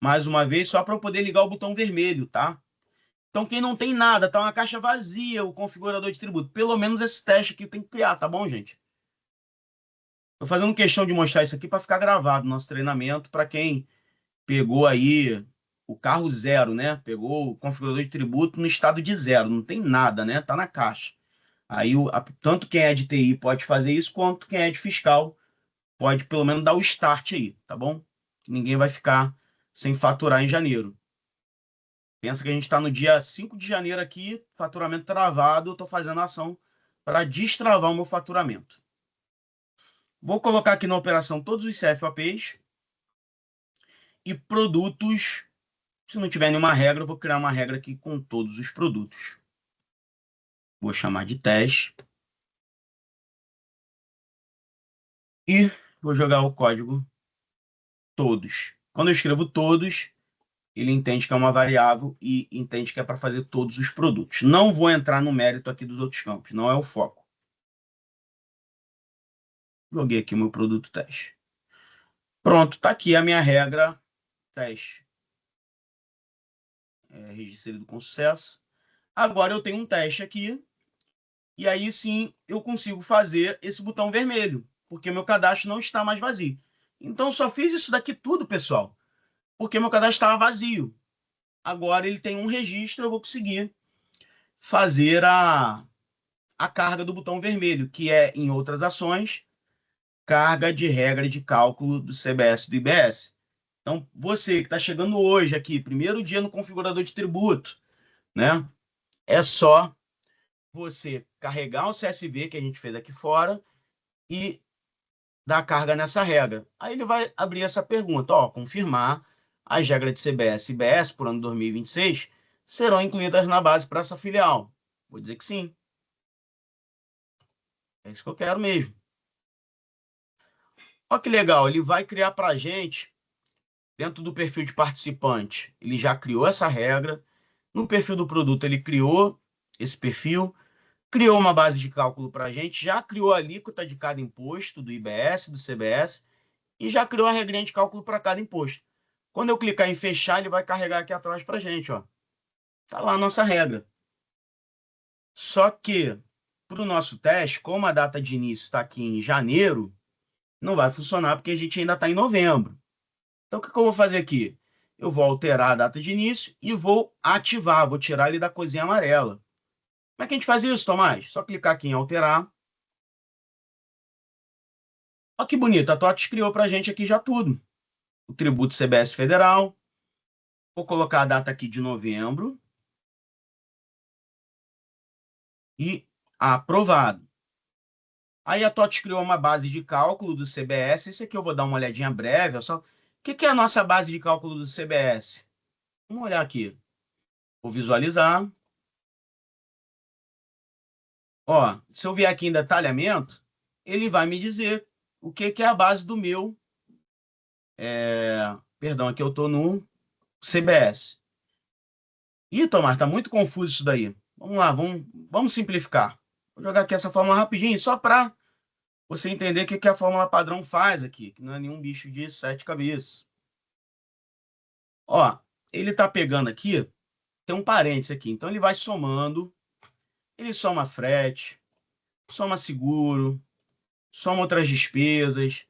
mais uma vez, só para eu poder ligar o botão vermelho, tá? Então, quem não tem nada, tá uma caixa vazia, o configurador de tributo. Pelo menos esse teste aqui tem que criar, tá bom, gente? Tô fazendo questão de mostrar isso aqui para ficar gravado no nosso treinamento, para quem pegou aí o carro zero, né? Pegou o configurador de tributo no estado de zero, não tem nada, né? Tá na caixa. Aí, tanto quem é de TI pode fazer isso, quanto quem é de fiscal pode pelo menos dar o start aí, tá bom? Ninguém vai ficar sem faturar em janeiro. Pensa que a gente está no dia 5 de janeiro aqui, faturamento travado, estou fazendo ação para destravar o meu faturamento. Vou colocar aqui na operação todos os CFOPs e produtos. Se não tiver nenhuma regra, eu vou criar uma regra aqui com todos os produtos. Vou chamar de teste. E vou jogar o código todos. Quando eu escrevo todos, ele entende que é uma variável e entende que é para fazer todos os produtos. Não vou entrar no mérito aqui dos outros campos, não é o foco. Joguei aqui o meu produto teste. Pronto, está aqui a minha regra teste. Registrado com sucesso. Agora eu tenho um teste aqui, e aí sim eu consigo fazer esse botão vermelho, porque meu cadastro não está mais vazio. Então eu só fiz isso daqui tudo, pessoal, porque meu cadastro estava vazio. Agora ele tem um registro, eu vou conseguir fazer a carga do botão vermelho, que é, em outras ações, carga de regra de cálculo do CBS e do IBS. Então, você que está chegando hoje aqui, primeiro dia no configurador de tributo, né? É só você carregar o CSV que a gente fez aqui fora e dar carga nessa regra. Aí ele vai abrir essa pergunta, ó, confirmar as regras de CBS e IBS por ano 2026 serão incluídas na base para essa filial. Vou dizer que sim. É isso que eu quero mesmo. Olha que legal, ele vai criar para a gente, dentro do perfil de participante, ele já criou essa regra. No perfil do produto, ele criou esse perfil, criou uma base de cálculo para a gente, já criou a alíquota de cada imposto, do IBS, do CBS, e já criou a regrinha de cálculo para cada imposto. Quando eu clicar em fechar, ele vai carregar aqui atrás para a gente, ó. Tá lá a nossa regra. Só que, para o nosso teste, como a data de início está aqui em janeiro, não vai funcionar porque a gente ainda está em novembro. Então, o que eu vou fazer aqui? Eu vou alterar a data de início e vou ativar, vou tirar ele da coisinha amarela. Como é que a gente faz isso, Tomás? Só clicar aqui em alterar. Olha que bonito, a TOTS criou para a gente aqui já tudo. O tributo CBS Federal. Vou colocar a data aqui de novembro. E aprovado. Aí a TOTS criou uma base de cálculo do CBS. Esse aqui eu vou dar uma olhadinha breve. Só. O que é a nossa base de cálculo do CBS? Vamos olhar aqui. Vou visualizar. Ó, se eu vier aqui em detalhamento, ele vai me dizer o que é a base do meu. Perdão, aqui eu estou no CBS. Ih, Tomás, tá muito confuso isso daí. Vamos lá, vamos simplificar. Vou jogar aqui essa fórmula rapidinho, só para você entender o que a fórmula padrão faz aqui, que não é nenhum bicho de 7 cabeças. Ó, ele tá pegando aqui, tem um parênteses aqui, então ele vai somando, ele soma frete, soma seguro, soma outras despesas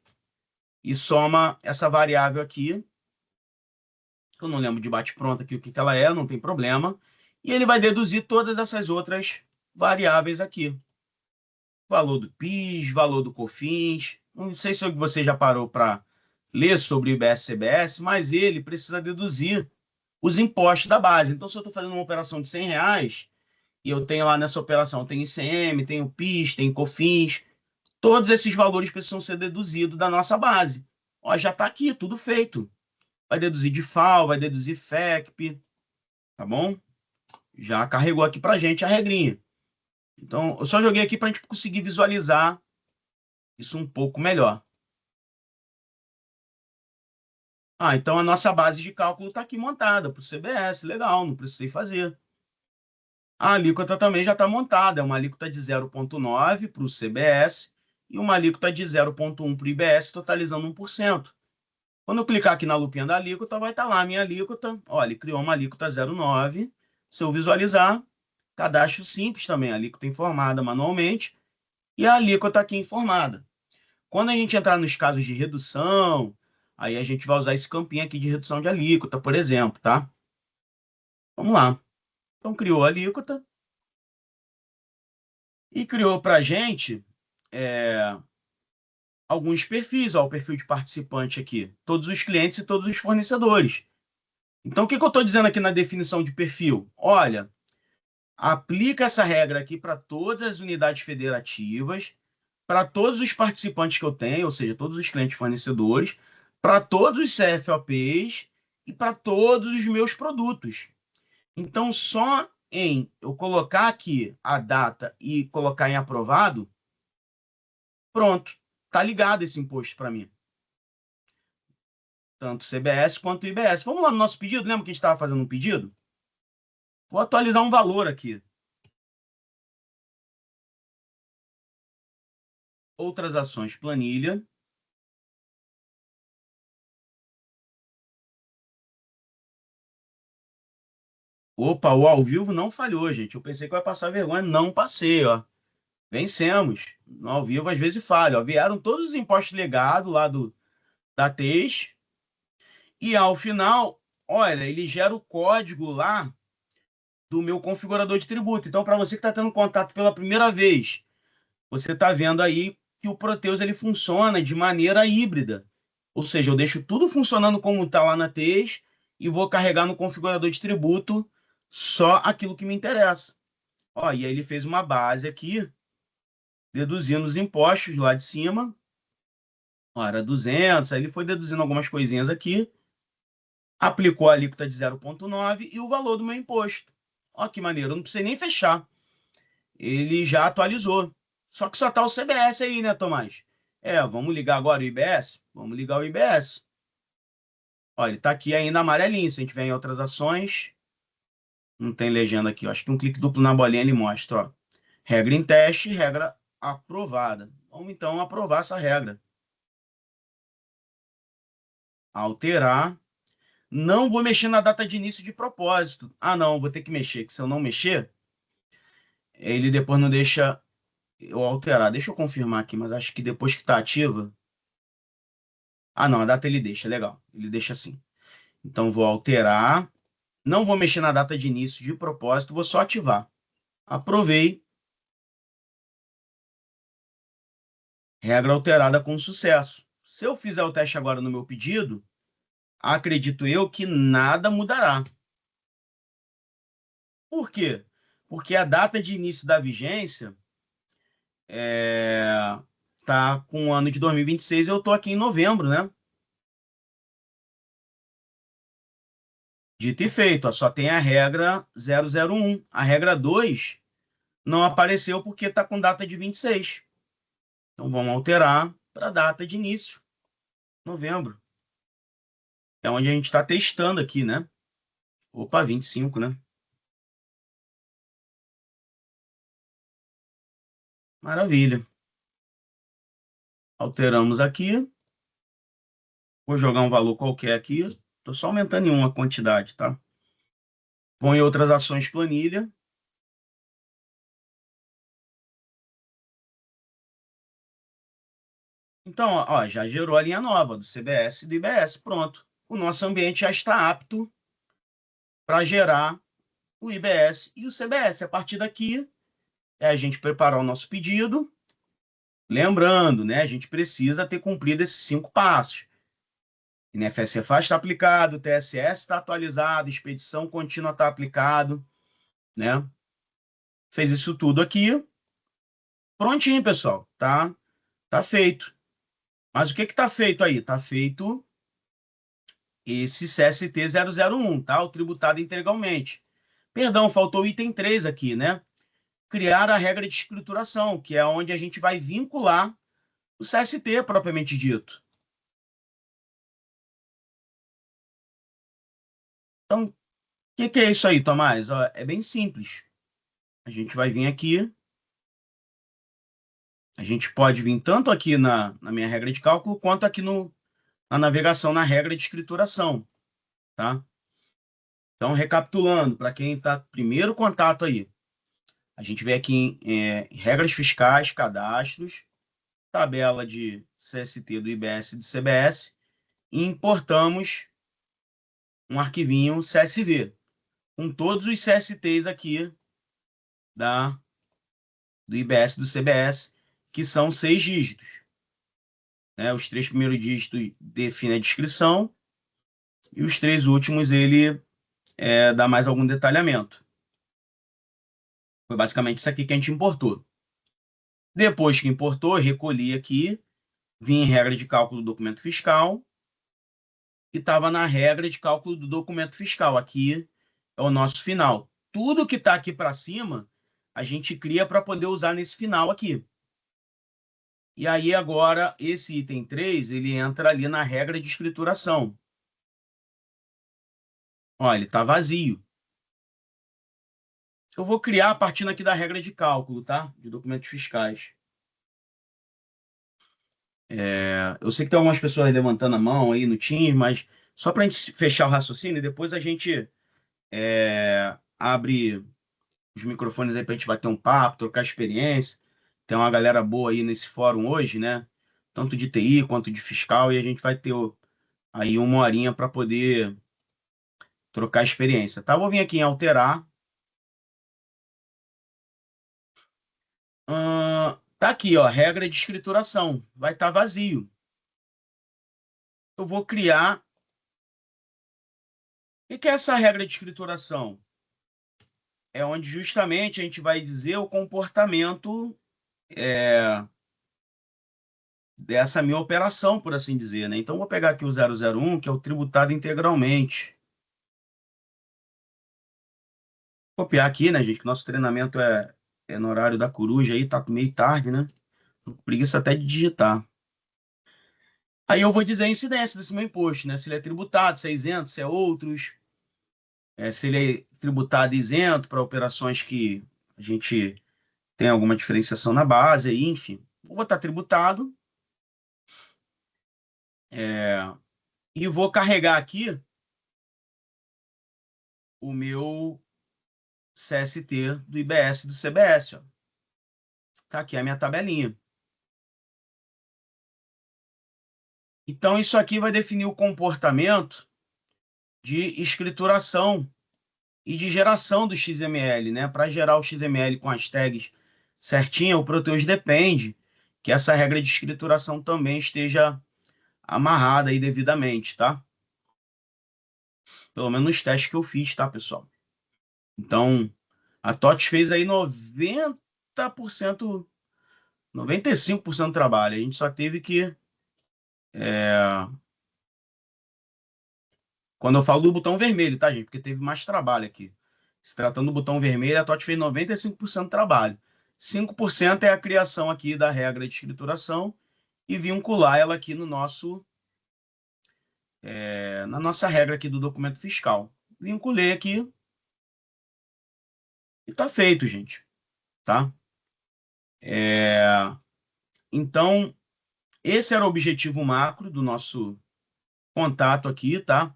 e soma essa variável aqui, que eu não lembro de bate-pronto aqui o que ela é, não tem problema, e ele vai deduzir todas essas outras variáveis aqui. Valor do PIS, valor do COFINS. Não sei se você já parou para ler sobre o IBS-CBS, mas ele precisa deduzir os impostos da base. Então, se eu estou fazendo uma operação de R$ 100 e eu tenho lá nessa operação, tem ICM, tem o PIS, tem COFINS, todos esses valores precisam ser deduzidos da nossa base. Ó, já está aqui, tudo feito. Vai deduzir de FAO, vai deduzir FECP, tá bom? Já carregou aqui para a gente a regrinha. Então, eu só joguei aqui para a gente conseguir visualizar isso um pouco melhor. Ah, então a nossa base de cálculo está aqui montada para o CBS, legal, não precisei fazer. A alíquota também já está montada, é uma alíquota de 0,9 para o CBS e uma alíquota de 0,1 para o IBS, totalizando 1%. Quando eu clicar aqui na lupinha da alíquota, vai estar lá a minha alíquota. Olha, ele criou uma alíquota 0,9. Se eu visualizar, cadastro simples também, a alíquota informada manualmente e a alíquota aqui informada. Quando a gente entrar nos casos de redução, aí a gente vai usar esse campinho aqui de redução de alíquota, por exemplo, tá? Vamos lá. Então, criou a alíquota e criou para a gente alguns perfis. Ó, o perfil de participante aqui, todos os clientes e todos os fornecedores. Então, o que eu estou dizendo aqui na definição de perfil? Olha, aplica essa regra aqui para todas as unidades federativas, para todos os participantes que eu tenho, ou seja, todos os clientes fornecedores, para todos os CFOPs e para todos os meus produtos. Então, só em eu colocar aqui a data e colocar em aprovado, pronto, tá ligado esse imposto para mim. Tanto CBS quanto IBS. Vamos lá no nosso pedido, lembra que a gente estava fazendo um pedido? Vou atualizar um valor aqui. Outras ações, planilha. Opa, o ao vivo não falhou, gente. Eu pensei que eu ia passar vergonha, não passei, ó. Vencemos. No ao vivo às vezes falha, ó. Vieram todos os impostos legados lá da TES e ao final, olha, ele gera o código lá do meu configurador de tributo. Então, para você que está tendo contato pela primeira vez, você está vendo aí que o Proteus ele funciona de maneira híbrida. Ou seja, eu deixo tudo funcionando como está lá na TES e vou carregar no configurador de tributo só aquilo que me interessa. Ó, e aí ele fez uma base aqui, deduzindo os impostos lá de cima. Ó, era 200, aí ele foi deduzindo algumas coisinhas aqui, aplicou a alíquota de 0,9 e o valor do meu imposto. Ó, que maneiro, eu não precisei nem fechar. Ele já atualizou. Só que só tá o CBS aí, né, Tomás? Vamos ligar agora o IBS? Vamos ligar o IBS. Ó, ele tá aqui ainda amarelinho. Se a gente vier em outras ações, não tem legenda aqui. Ó. Acho que um clique duplo na bolinha ele mostra, ó. Regra em teste, regra aprovada. Vamos então aprovar essa regra. Alterar. Não vou mexer na data de início de propósito. Ah, não, vou ter que mexer, que se eu não mexer, ele depois não deixa eu alterar. Deixa eu confirmar aqui, mas acho que depois que está ativa. Ah, não, a data ele deixa, legal. Ele deixa assim. Então vou alterar. Não vou mexer na data de início de propósito, vou só ativar. Aprovei. Regra alterada com sucesso. Se eu fizer o teste agora no meu pedido, acredito eu que nada mudará. Por quê? Porque a data de início da vigência tá com o ano de 2026, eu tô aqui em novembro, né? Dito e feito, ó, só tem a regra 001. A regra 2 não apareceu porque está com data de 26. Então vamos alterar para a data de início, novembro. É onde a gente está testando aqui, né? Opa, 25, né? Maravilha. Alteramos aqui. Vou jogar um valor qualquer aqui. Estou só aumentando em uma quantidade, tá? Vou em outras ações planilha. Então, ó, já gerou a linha nova do CBS e do IBS. Pronto. O nosso ambiente já está apto para gerar o IBS e o CBS. A partir daqui, é a gente preparar o nosso pedido. Lembrando, né? A gente precisa ter cumprido esses 5 passos. INFS-Cefaz está aplicado, TSS está atualizado, expedição contínua está aplicado, né? Fez isso tudo aqui. Prontinho, pessoal. Tá feito. Mas o que está feito aí? Está feito esse CST 001, tá? O tributado integralmente. Perdão, faltou o item 3 aqui, né? Criar a regra de escrituração, que é onde a gente vai vincular o CST propriamente dito. Então, o que é isso aí, Tomás? Ó, é bem simples. A gente vai vir aqui. A gente pode vir tanto aqui na minha regra de cálculo, quanto aqui na navegação na regra de escrituração, tá? Então, recapitulando, para quem está primeiro contato aí, a gente vem aqui em regras fiscais, cadastros, tabela de CST do IBS e do CBS, e importamos um arquivinho CSV, com todos os CSTs aqui do IBS e do CBS, que são 6 dígitos. Né? Os 3 primeiros dígitos definem a descrição, e os 3 últimos ele dá mais algum detalhamento. Foi basicamente isso aqui que a gente importou. Depois que importou, recolhi aqui, vim em regra de cálculo do documento fiscal e estava na regra de cálculo do documento fiscal. Aqui é o nosso final. Tudo que está aqui para cima, a gente cria para poder usar nesse final aqui. E aí agora, esse item 3, ele entra ali na regra de escrituração. Olha, ele está vazio. Eu vou criar partindo aqui da regra de cálculo, tá? De documentos fiscais. Eu sei que tem algumas pessoas levantando a mão aí no Teams, mas só para a gente fechar o raciocínio, depois a gente abre os microfones aí para a gente bater um papo, trocar experiência. Tem uma galera boa aí nesse fórum hoje, né? Tanto de TI quanto de fiscal, e a gente vai ter aí uma horinha para poder trocar experiência, tá? Vou vir aqui em alterar. Tá aqui, ó, regra de escrituração. Vai estar vazio. Eu vou criar. O que é essa regra de escrituração? É onde justamente a gente vai dizer o comportamento dessa minha operação, por assim dizer, né? Então, vou pegar aqui o 001, que é o tributado integralmente. Copiar aqui, né, gente? Que nosso treinamento é no horário da coruja aí, tá meio tarde, né? Tô com preguiça até de digitar. Aí eu vou dizer a incidência desse meu imposto, né? Se ele é tributado, se é isento, se é outros, se ele é tributado e isento para operações que a gente tem alguma diferenciação na base, aí, enfim. Vou botar tributado, e vou carregar aqui o meu CST do IBS e do CBS, ó. Tá aqui a minha tabelinha. Então, isso aqui vai definir o comportamento de escrituração e de geração do XML, né? Para gerar o XML com as tags certinha, o Proteus depende que essa regra de escrituração também esteja amarrada aí devidamente, tá? Pelo menos nos testes que eu fiz, tá, pessoal? Então, a TOTS fez aí 90%, 95% do trabalho. A gente só teve que quando eu falo do botão vermelho, tá, gente? Porque teve mais trabalho aqui. Se tratando do botão vermelho, a TOT fez 95% do trabalho. 5% é a criação aqui da regra de escrituração e vincular ela aqui no nosso, na nossa regra aqui do documento fiscal. Vinculei aqui e tá feito, gente. Tá? Então, esse era o objetivo macro do nosso contato aqui, tá?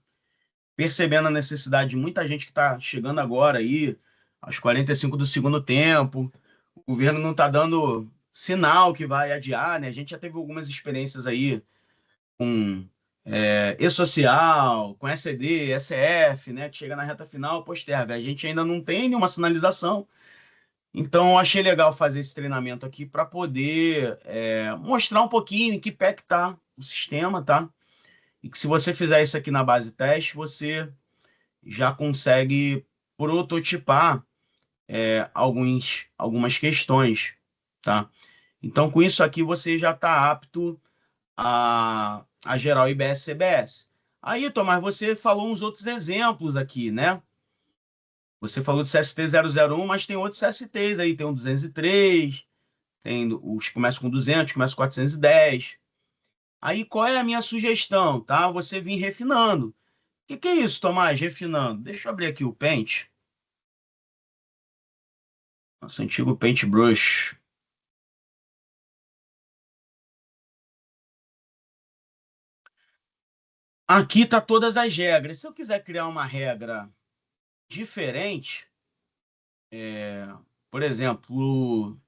Percebendo a necessidade de muita gente que está chegando agora aí, aos 45 do segundo tempo. O governo não está dando sinal que vai adiar, né? A gente já teve algumas experiências aí com e-social, com SED, SF, né? Que chega na reta final, posterga. A gente ainda não tem nenhuma sinalização. Então, eu achei legal fazer esse treinamento aqui para poder mostrar um pouquinho em que pé que está o sistema, tá? E que se você fizer isso aqui na base teste, você já consegue prototipar algumas questões, tá? Então, com isso aqui, você já está apto a gerar o IBS-CBS. Aí, Tomás, você falou uns outros exemplos aqui, né? Você falou de CST 001, mas tem outros CSTs aí, tem o 203, tem os que começam com 200, começam com 410. Aí, qual é a minha sugestão, tá? Você vir refinando. O que é isso, Tomás, refinando? Deixa eu abrir aqui o Paint. Nosso antigo Paintbrush. Aqui tá todas as regras. Se eu quiser criar uma regra diferente, por exemplo,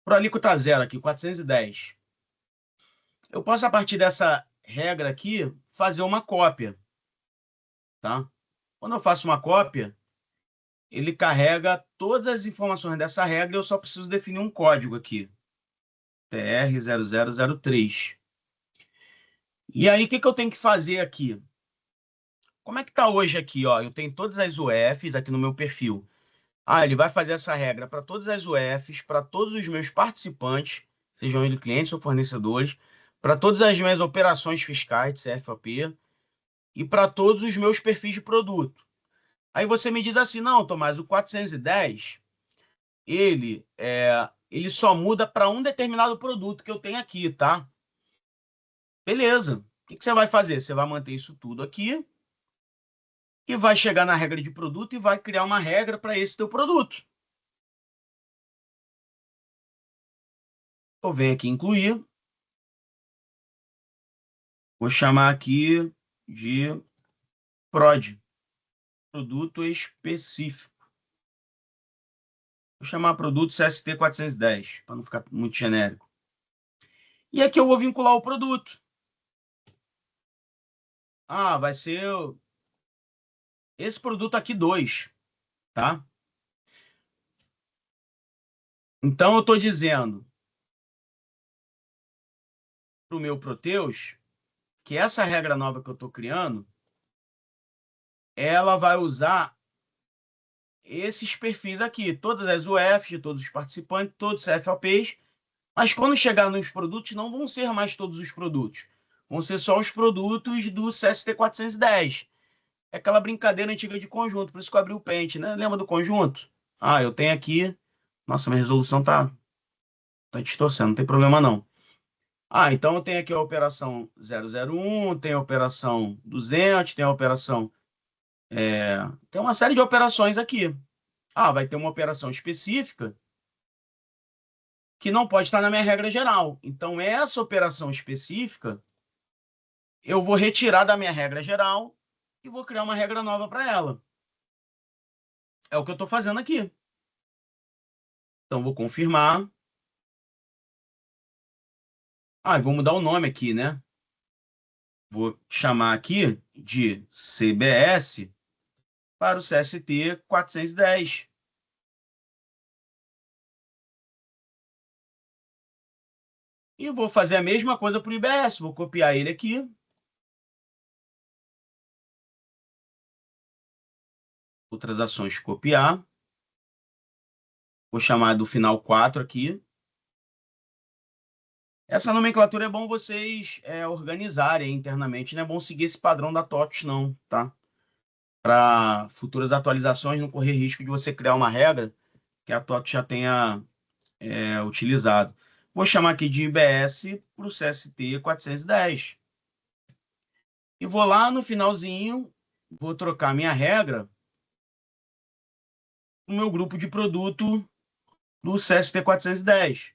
para alíquota zero aqui, 410, eu posso, a partir dessa regra aqui, fazer uma cópia, tá? Quando eu faço uma cópia, ele carrega todas as informações dessa regra e eu só preciso definir um código aqui, TR0003. E aí, o que eu tenho que fazer aqui? Como é que tá hoje aqui, ó? Eu tenho todas as UFs aqui no meu perfil. Ah, ele vai fazer essa regra para todas as UFs, para todos os meus participantes, sejam eles clientes ou fornecedores, para todas as minhas operações fiscais de CFAP e para todos os meus perfis de produto. Aí você me diz assim, não, Tomás, o 410, ele só muda para um determinado produto que eu tenho aqui, tá? Beleza. O que você vai fazer? Você vai manter isso tudo aqui e vai chegar na regra de produto e vai criar uma regra para esse teu produto. Eu venho aqui incluir, vou chamar aqui de PROD, produto específico. Vou chamar produto CST 410, para não ficar muito genérico. E aqui eu vou vincular o produto. Ah, vai ser esse produto aqui 2, tá? Então eu estou dizendo para o meu Proteus que essa regra nova que eu estou criando, ela vai usar esses perfis aqui, todas as UFs de todos os participantes, todos os CFLPs, mas quando chegar nos produtos, não vão ser mais todos os produtos. Vão ser só os produtos do CST 410. É aquela brincadeira antiga de conjunto, por isso que eu abri o Paint, né? Lembra do conjunto? Ah, eu tenho aqui. Nossa, minha resolução tá distorcendo, não tem problema não. Ah, então eu tenho aqui a operação 001, tem a operação 200, tem a operação. Tem uma série de operações aqui. Ah, vai ter uma operação específica que não pode estar na minha regra geral. Então, essa operação específica, eu vou retirar da minha regra geral e vou criar uma regra nova para ela. É o que eu estou fazendo aqui. Então, vou confirmar. Ah, e vou mudar o nome aqui, né? Vou chamar aqui de CBS para o CST 410. E vou fazer a mesma coisa para o IBS. Vou copiar ele aqui. Outras ações, copiar. Vou chamar do final 4 aqui. Essa nomenclatura é bom vocês organizarem internamente. Não é bom seguir esse padrão da TOTUS, não, tá? Para futuras atualizações, não correr risco de você criar uma regra que a TOTUS já tenha utilizado. Vou chamar aqui de IBS para o CST 410. E vou lá no finalzinho, vou trocar minha regra no meu grupo de produto do CST 410.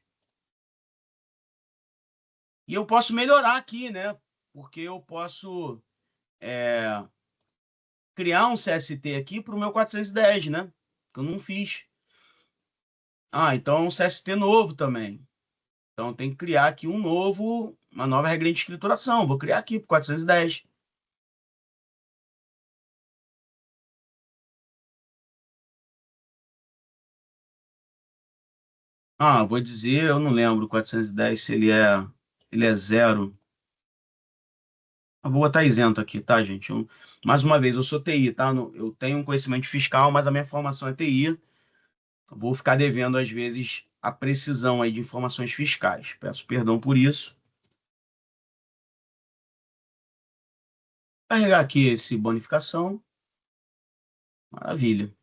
E eu posso melhorar aqui, né? Porque eu posso criar um CST aqui para o meu 410, né? Que eu não fiz. Ah, então é um CST novo também. Então tem que criar aqui uma nova regra de escrituração. Vou criar aqui para o 410. Ah, vou dizer, eu não lembro o 410 se ele é zero. Eu vou botar isento aqui, tá, gente? Mais uma vez, eu sou TI, tá? Eu tenho um conhecimento fiscal, mas a minha formação é TI. Eu vou ficar devendo, às vezes, a precisão aí de informações fiscais. Peço perdão por isso. Carregar aqui esse bonificação. Maravilha.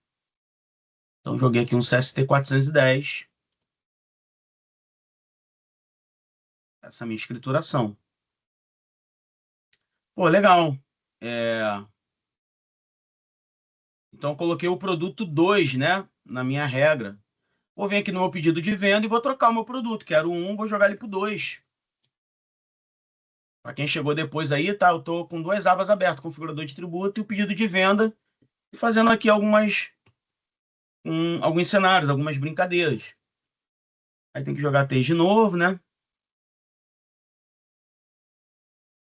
Então, joguei aqui um CST 410. Essa é a minha escrituração. Pô, legal. Então, eu coloquei o produto 2, né? Na minha regra. Vou vir aqui no meu pedido de venda e vou trocar o meu produto. Quero o 1, vou jogar ele para o 2. Para quem chegou depois aí, tá? Eu estou com duas abas abertas, configurador de tributo e o pedido de venda, e fazendo aqui alguns cenários, algumas brincadeiras. Aí tem que jogar 3 de novo, né?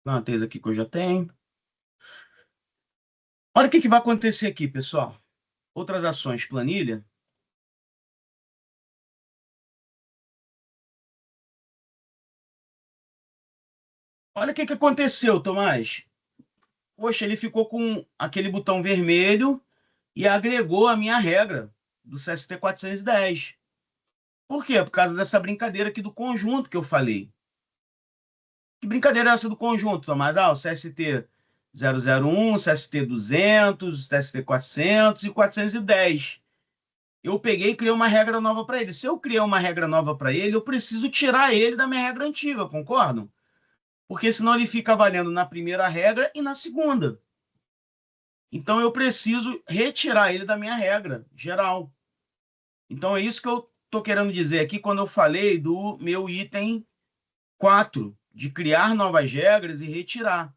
Uma 3 aqui que eu já tenho. Olha o que vai acontecer aqui, pessoal. Outras ações, planilha. Olha o que aconteceu, Tomás. Poxa, ele ficou com aquele botão vermelho e agregou a minha regra do CST 410. Por quê? Por causa dessa brincadeira aqui do conjunto que eu falei. Que brincadeira é essa do conjunto, Tomás? Ah, o CST 001, CST 200, CST 400 e 410. Eu peguei e criei uma regra nova para ele. Se eu criar uma regra nova para ele, eu preciso tirar ele da minha regra antiga, concordam? Porque senão ele fica valendo na primeira regra e na segunda. Então eu preciso retirar ele da minha regra geral. Então é isso que eu estou querendo dizer aqui quando eu falei do meu item 4, de criar novas regras e retirar.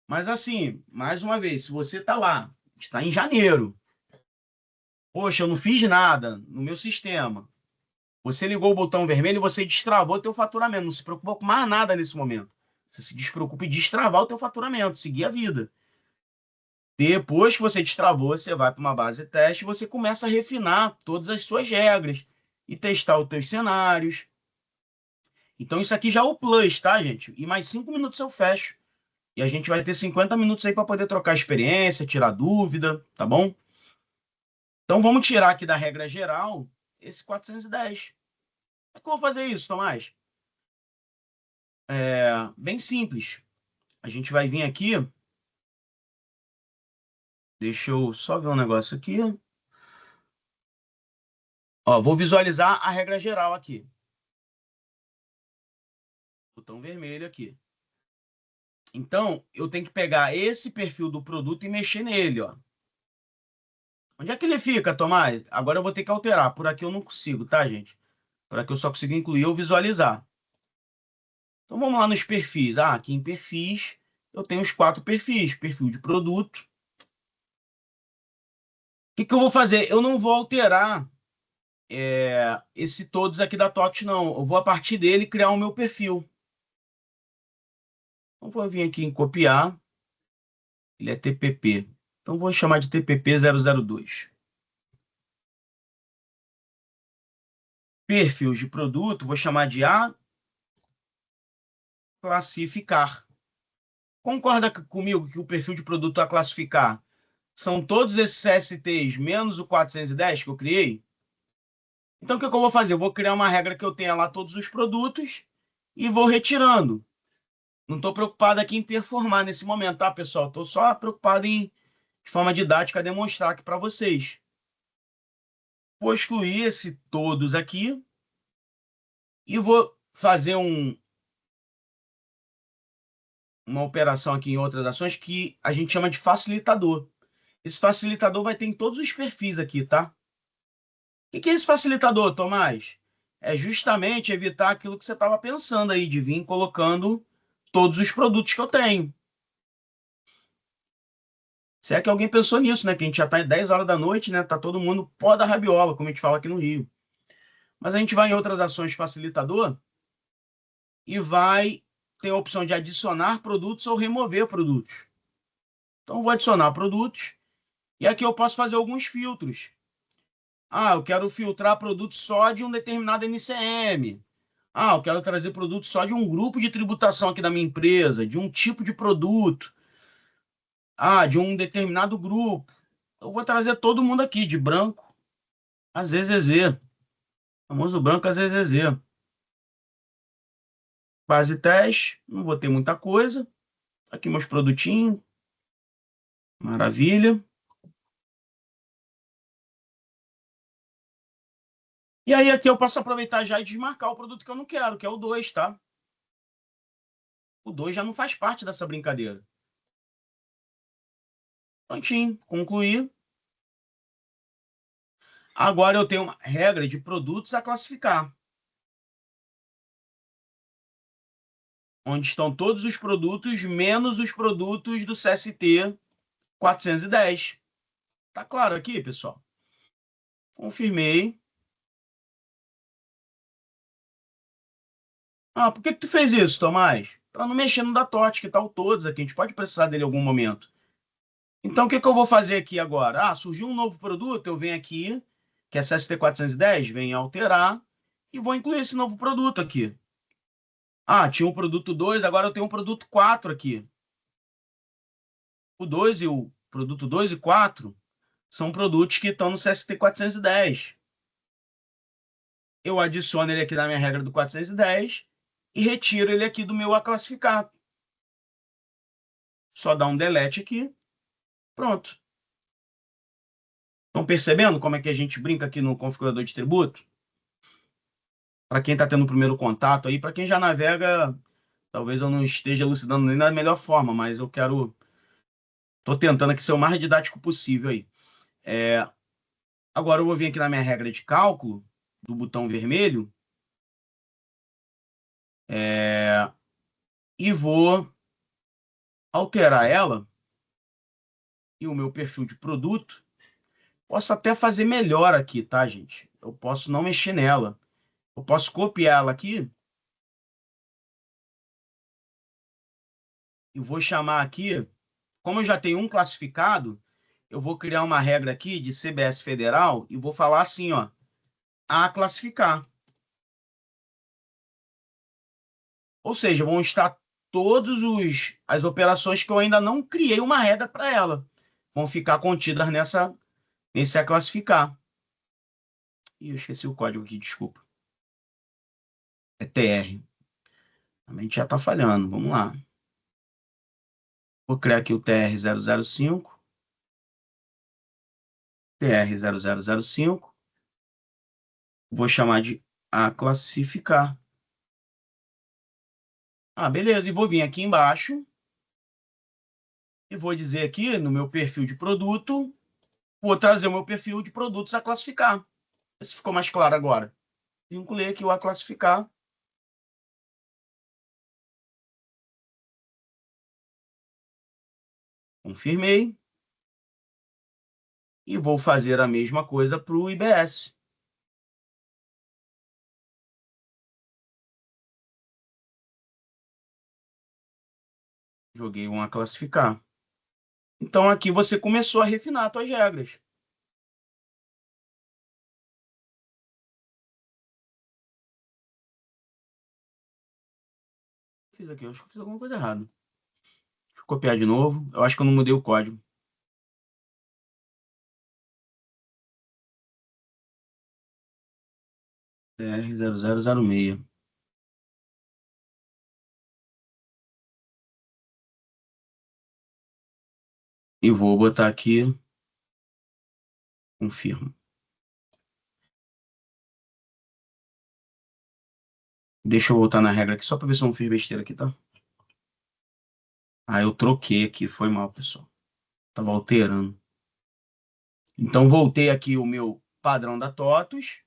Mas assim, mais uma vez, se você está lá, está em janeiro, Poxa, eu não fiz nada no meu sistema. Você ligou o botão vermelho e você destravou o teu faturamento. Não se preocupa com mais nada nesse momento. Você se despreocupe em destravar o teu faturamento, seguir a vida. Depois que você destravou, você vai para uma base de teste e você começa a refinar todas as suas regras e testar os teus cenários. Então, isso aqui já é o plus, tá, gente? E mais 5 minutos eu fecho. E a gente vai ter 50 minutos aí para poder trocar experiência, tirar dúvida, tá bom? Então, vamos tirar aqui da regra geral esse 410. Como é que eu vou fazer isso, Tomás? Bem simples. A gente vai vir aqui. Deixa eu só ver um negócio aqui. Ó, vou visualizar a regra geral aqui. Botão vermelho aqui. Então, eu tenho que pegar esse perfil do produto e mexer nele, ó. Onde é que ele fica, Tomás? Agora eu vou ter que alterar. Por aqui eu não consigo, tá, gente? Por aqui eu só consigo incluir ou visualizar. Então vamos lá nos perfis. Ah, aqui em perfis eu tenho os 4 perfis. Perfil de produto. O que que eu vou fazer? Eu não vou alterar esse todos aqui da TOTS, não. Eu vou, a partir dele, criar o meu perfil. Então vou vir aqui em copiar. Ele é TPP. Então vou chamar de TPP 002. Perfil de produto, vou chamar de A classificar. Concorda comigo que o perfil de produto a classificar são todos esses CSTs menos o 410 que eu criei? Então, o que eu vou fazer? Eu vou criar uma regra que eu tenha lá todos os produtos e vou retirando. Não estou preocupado aqui em performar nesse momento, tá, pessoal? Estou só preocupado em, de forma didática, demonstrar aqui para vocês. Vou excluir esse todos aqui e vou fazer uma operação aqui em outras ações que a gente chama de facilitador. Esse facilitador vai ter em todos os perfis aqui, tá? O que é esse facilitador, Tomás? É justamente evitar aquilo que você estava pensando aí, de vir colocando todos os produtos que eu tenho. Se é que alguém pensou nisso, né? Que a gente já está em 10 horas da noite, né? Tá todo mundo pó da rabiola, como a gente fala aqui no Rio. Mas a gente vai em outras ações facilitador e vai ter a opção de adicionar produtos ou remover produtos. Então, eu vou adicionar produtos e aqui eu posso fazer alguns filtros. Ah, eu quero filtrar produtos só de um determinado NCM. Ah, eu quero trazer produtos só de um grupo de tributação aqui da minha empresa, de um tipo de produto. Ah, de um determinado grupo. Eu vou trazer todo mundo aqui, de branco a ZZZ. Famoso branco a ZZZ. Base teste, não vou ter muita coisa. Aqui meus produtinhos. Maravilha. E aí aqui eu posso aproveitar já e desmarcar o produto que eu não quero, que é o 2, tá? O 2 já não faz parte dessa brincadeira. Prontinho, concluir. Agora eu tenho uma regra de produtos a classificar, onde estão todos os produtos, menos os produtos do CST 410. Tá claro aqui, pessoal? Confirmei. Ah, por que que tu fez isso, Tomás? Para não mexer no Datote, que tá o todos aqui. A gente pode precisar dele em algum momento. Então, o que que eu vou fazer aqui agora? Ah, surgiu um novo produto, eu venho aqui, que é CST 410, venho alterar e vou incluir esse novo produto aqui. Ah, tinha um produto 2, agora eu tenho um produto 4 aqui. O 2 e o produto 2 e 4 são produtos que estão no CST 410. Eu adiciono ele aqui na minha regra do 410 e retiro ele aqui do meu a classificar. Só dá um delete aqui. Pronto. Estão percebendo como é que a gente brinca aqui no configurador de tributo? Para quem está tendo o primeiro contato aí, para quem já navega, talvez eu não esteja elucidando nem da melhor forma, mas eu quero. Estou tentando aqui ser o mais didático possível aí. Agora eu vou vir aqui na minha regra de cálculo, do botão vermelho, e vou alterar ela e o meu perfil de produto Posso até fazer melhor aqui, tá, gente? Eu posso não mexer nela. Eu posso copiar ela aqui e vou chamar aqui, como eu já tenho um classificado, eu vou criar uma regra aqui de CBS Federal e vou falar assim, ó, a classificar. Ou seja, vão estar todas as operações que eu ainda não criei uma regra para ela. Vão ficar contidas nesse a classificar. Ih, eu esqueci o código aqui, desculpa. É TR. A mente já está falhando. Vamos lá. Vou criar aqui o TR-005. TR-0005. Vou chamar de a classificar. Ah, beleza. E vou vir aqui embaixo e vou dizer aqui no meu perfil de produto, vou trazer o meu perfil de produtos a classificar. Se ficou mais claro agora. Vinculei aqui o a classificar. Confirmei. E vou fazer a mesma coisa para o IBS. Joguei um a classificar. Então aqui você começou a refinar as suas regras. Fiz aqui, acho que fiz alguma coisa errada. Deixa eu copiar de novo. Eu acho que eu não mudei o código. TR-0006. E vou botar aqui, confirmo. Deixa eu voltar na regra aqui, só para ver se eu não fiz besteira aqui, tá? Ah, eu troquei aqui, foi mal, pessoal. Tava alterando. Então, voltei aqui o meu padrão da TOTUS,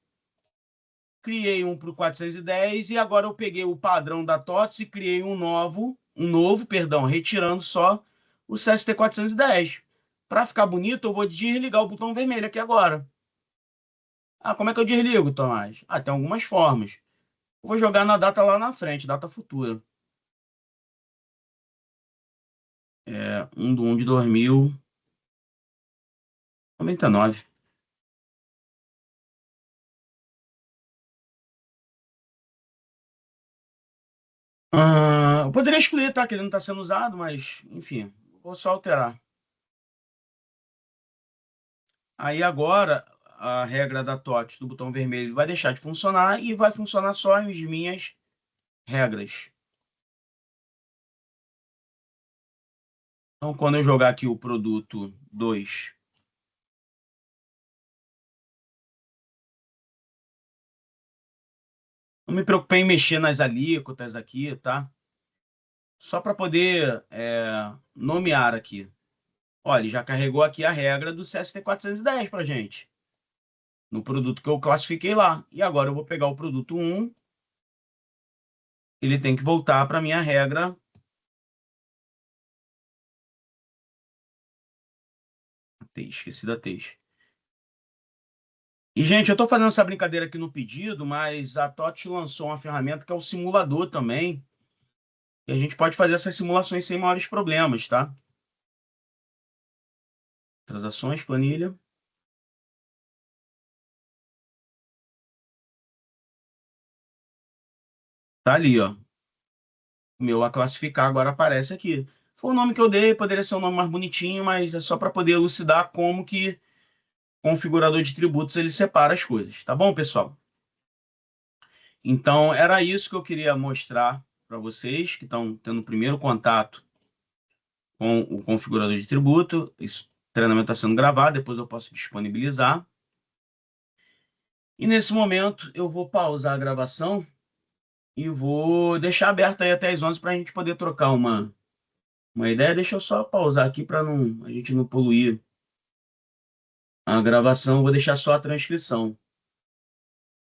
criei um para o 410 e agora eu peguei o padrão da TOTUS e criei um novo, perdão, retirando só o CST 410. Para ficar bonito, eu vou desligar o botão vermelho aqui agora. Ah, como é que eu desligo, Tomás? Ah, tem algumas formas. Eu vou jogar na data lá na frente, data futura. 1 de 2099. Eu poderia excluir, tá? Que ele não está sendo usado, mas, enfim, vou só alterar. Aí agora, a regra da TOTS do botão vermelho vai deixar de funcionar e vai funcionar só as minhas regras. Então, quando eu jogar aqui o produto 2, não me preocupei em mexer nas alíquotas aqui, tá? Só para poder nomear aqui. Olha, ele já carregou aqui a regra do CST 410 para gente. No produto que eu classifiquei lá. E agora eu vou pegar o produto 1. Ele tem que voltar para a minha regra. Esqueci da TES. E, gente, eu estou fazendo essa brincadeira aqui no pedido, mas a TOTS lançou uma ferramenta que é o simulador também. E a gente pode fazer essas simulações sem maiores problemas, tá? Transações, planilha. Tá ali, ó. O meu a classificar agora aparece aqui. Foi o nome que eu dei, poderia ser um nome mais bonitinho, mas é só para poder elucidar como que o configurador de tributos ele separa as coisas. Tá bom, pessoal? Então, era isso que eu queria mostrar para vocês que estão tendo o primeiro contato com o configurador de tributo. Esse treinamento está sendo gravado, depois eu posso disponibilizar. E nesse momento eu vou pausar a gravação e vou deixar aberto aí até as 11 para a gente poder trocar uma ideia. Deixa eu só pausar aqui para a gente não poluir a gravação. Vou deixar só a transcrição.